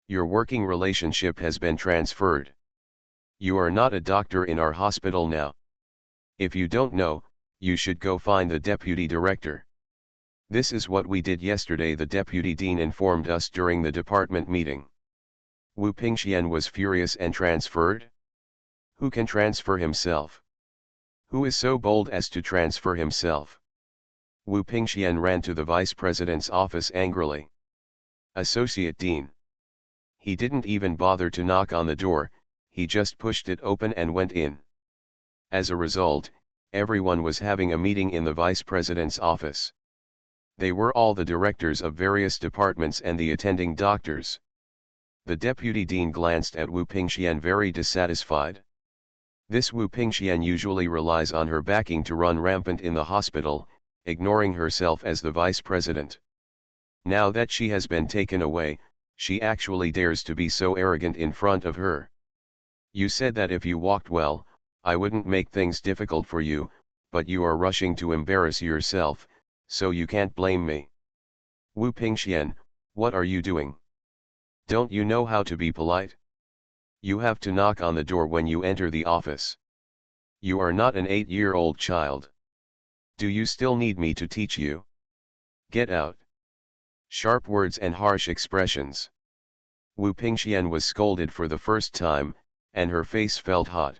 Your working relationship has been transferred. You are not a doctor in our hospital now. If you don't know, you should go find the deputy director. This is what we did yesterday, the deputy dean informed us during the department meeting. Wu Pingxian was furious and transferred? Who can transfer himself? Who is so bold as to transfer himself? Wu Pingxian ran to the vice president's office angrily. Associate Dean. He didn't even bother to knock on the door, he just pushed it open and went in. As a result, everyone was having a meeting in the vice president's office. They were all the directors of various departments and the attending doctors. The deputy dean glanced at Wu Pingxian very dissatisfied. This Wu Pingxian usually relies on her backing to run rampant in the hospital, ignoring herself as the vice president. Now that she has been taken away, she actually dares to be so arrogant in front of her. You said that if you walked well, I wouldn't make things difficult for you, but you are rushing to embarrass yourself, so you can't blame me. Wu Pingxian, what are you doing? Don't you know how to be polite? You have to knock on the door when you enter the office. You are not an 8-year-old child. Do you still need me to teach you? Get out. Sharp words and harsh expressions. Wu Pingxian was scolded for the first time, and her face felt hot.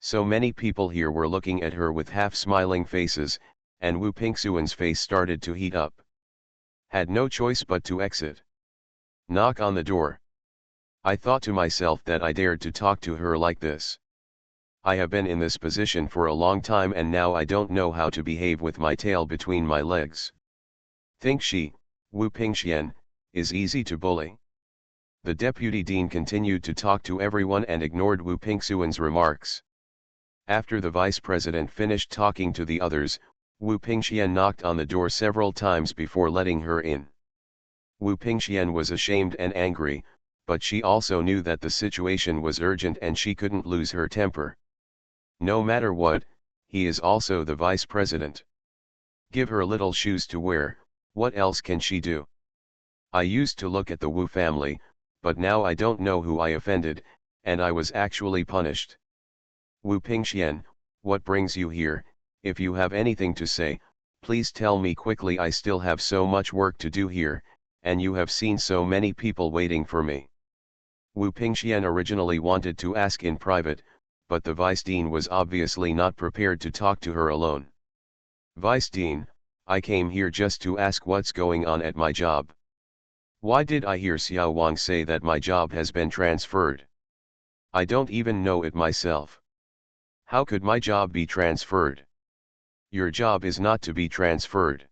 So many people here were looking at her with half-smiling faces, and Wu Pingxian's face started to heat up. Had no choice but to exit. Knock on the door. I thought to myself that I dared to talk to her like this. I have been in this position for a long time and now I don't know how to behave with my tail between my legs. Think she, Wu Pingxian, is easy to bully? The deputy dean continued to talk to everyone and ignored Wu Pingxian's remarks. After the vice president finished talking to the others, Wu Pingxian knocked on the door several times before letting her in. Wu Pingxian was ashamed and angry, but she also knew that the situation was urgent and she couldn't lose her temper. No matter what, he is also the vice president. Give her little shoes to wear, what else can she do? I used to look at the Wu family, but now I don't know who I offended, and I was actually punished. Wu Pingxian, what brings you here? If you have anything to say, please tell me quickly. I still have so much work to do here, and you have seen so many people waiting for me. Wu Pingxian originally wanted to ask in private, but the vice dean was obviously not prepared to talk to her alone. Vice dean, I came here just to ask what's going on at my job. Why did I hear Xiao Wang say that my job has been transferred? I don't even know it myself. How could my job be transferred? Your job is not to be transferred.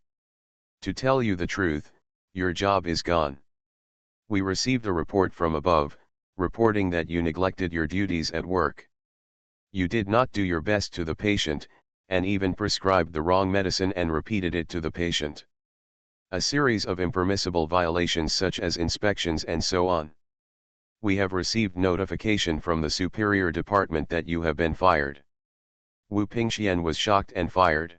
To tell you the truth, your job is gone. We received a report from above, reporting that you neglected your duties at work. You did not do your best to the patient, and even prescribed the wrong medicine and repeated it to the patient. A series of impermissible violations such as inspections and so on. We have received notification from the superior department that you have been fired. Wu Pingxian was shocked and fired.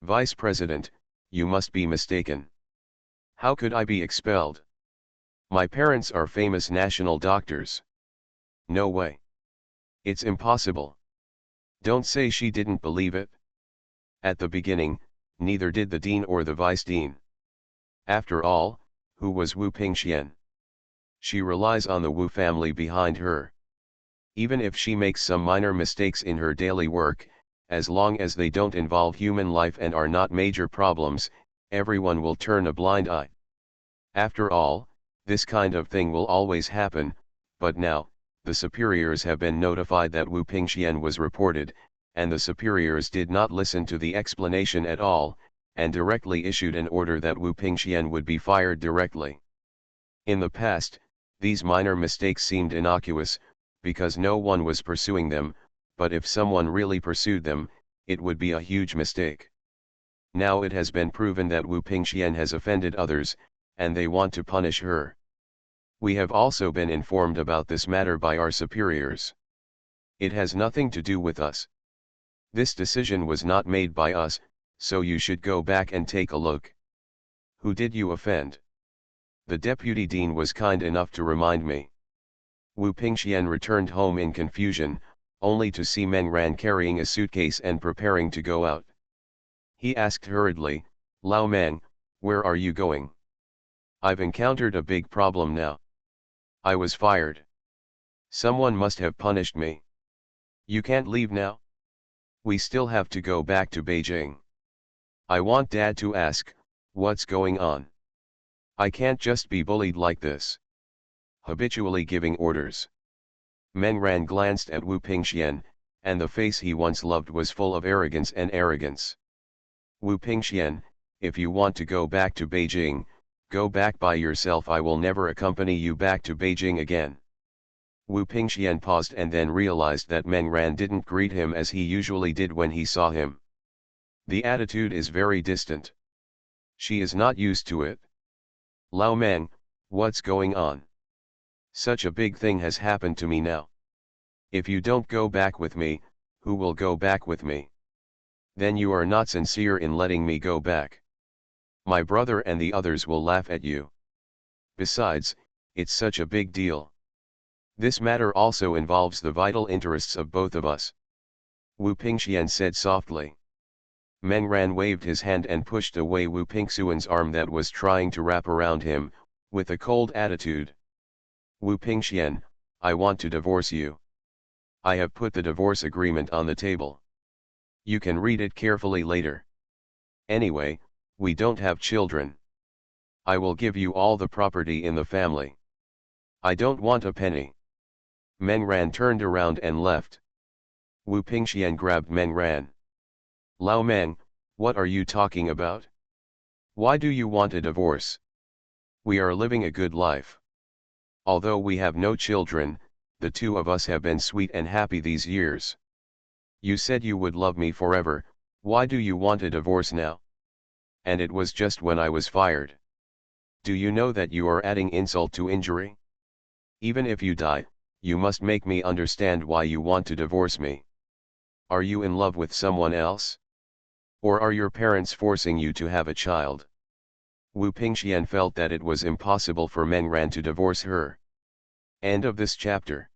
Vice President, you must be mistaken. How could I be expelled? My parents are famous national doctors. No way. It's impossible. Don't say she didn't believe it. At the beginning, neither did the dean or the vice dean. After all, who was Wu Pingxian? She relies on the Wu family behind her. Even if she makes some minor mistakes in her daily work, as long as they don't involve human life and are not major problems, everyone will turn a blind eye. After all, this kind of thing will always happen, but now, the superiors have been notified that Wu Pingxian was reported, and the superiors did not listen to the explanation at all, and directly issued an order that Wu Pingxian would be fired directly. In the past, these minor mistakes seemed innocuous, because no one was pursuing them, but if someone really pursued them, it would be a huge mistake. Now it has been proven that Wu Pingxian has offended others, and they want to punish her. We have also been informed about this matter by our superiors. It has nothing to do with us. This decision was not made by us, so you should go back and take a look. Who did you offend? The deputy dean was kind enough to remind me. Wu Pingxian returned home in confusion, only to see Meng Ran carrying a suitcase and preparing to go out. He asked hurriedly, "Lao Meng, where are you going?" "I've encountered a big problem now. I was fired. Someone must have punished me." "You can't leave now? We still have to go back to Beijing." "I want Dad to ask, what's going on? I can't just be bullied like this." Habitually giving orders. Meng Ran glanced at Wu Pingxian, and the face he once loved was full of arrogance and arrogance. "Wu Pingxian, if you want to go back to Beijing, go back by yourself. I will never accompany you back to Beijing again." Wu Pingxian paused and then realized that Meng Ran didn't greet him as he usually did when he saw him. The attitude is very distant. She is not used to it. "Lao Meng, what's going on? Such a big thing has happened to me now. If you don't go back with me, who will go back with me? Then you are not sincere in letting me go back. My brother and the others will laugh at you. Besides, it's such a big deal. This matter also involves the vital interests of both of us." Wu Pingxian said softly. Meng Ran waved his hand and pushed away Wu Pingxian's arm that was trying to wrap around him, with a cold attitude. "Wu Pingxian, I want to divorce you. I have put the divorce agreement on the table. You can read it carefully later. Anyway, we don't have children. I will give you all the property in the family. I don't want a penny." Meng Ran turned around and left. Wu Pingxian grabbed Meng Ran. "Lao Meng, what are you talking about? Why do you want a divorce? We are living a good life. Although we have no children, the two of us have been sweet and happy these years. You said you would love me forever, why do you want a divorce now? And it was just when I was fired. Do you know that you are adding insult to injury? Even if you die, you must make me understand why you want to divorce me. Are you in love with someone else? Or are your parents forcing you to have a child?" Wu Pingxian felt that it was impossible for Meng Ran to divorce her. End of this chapter.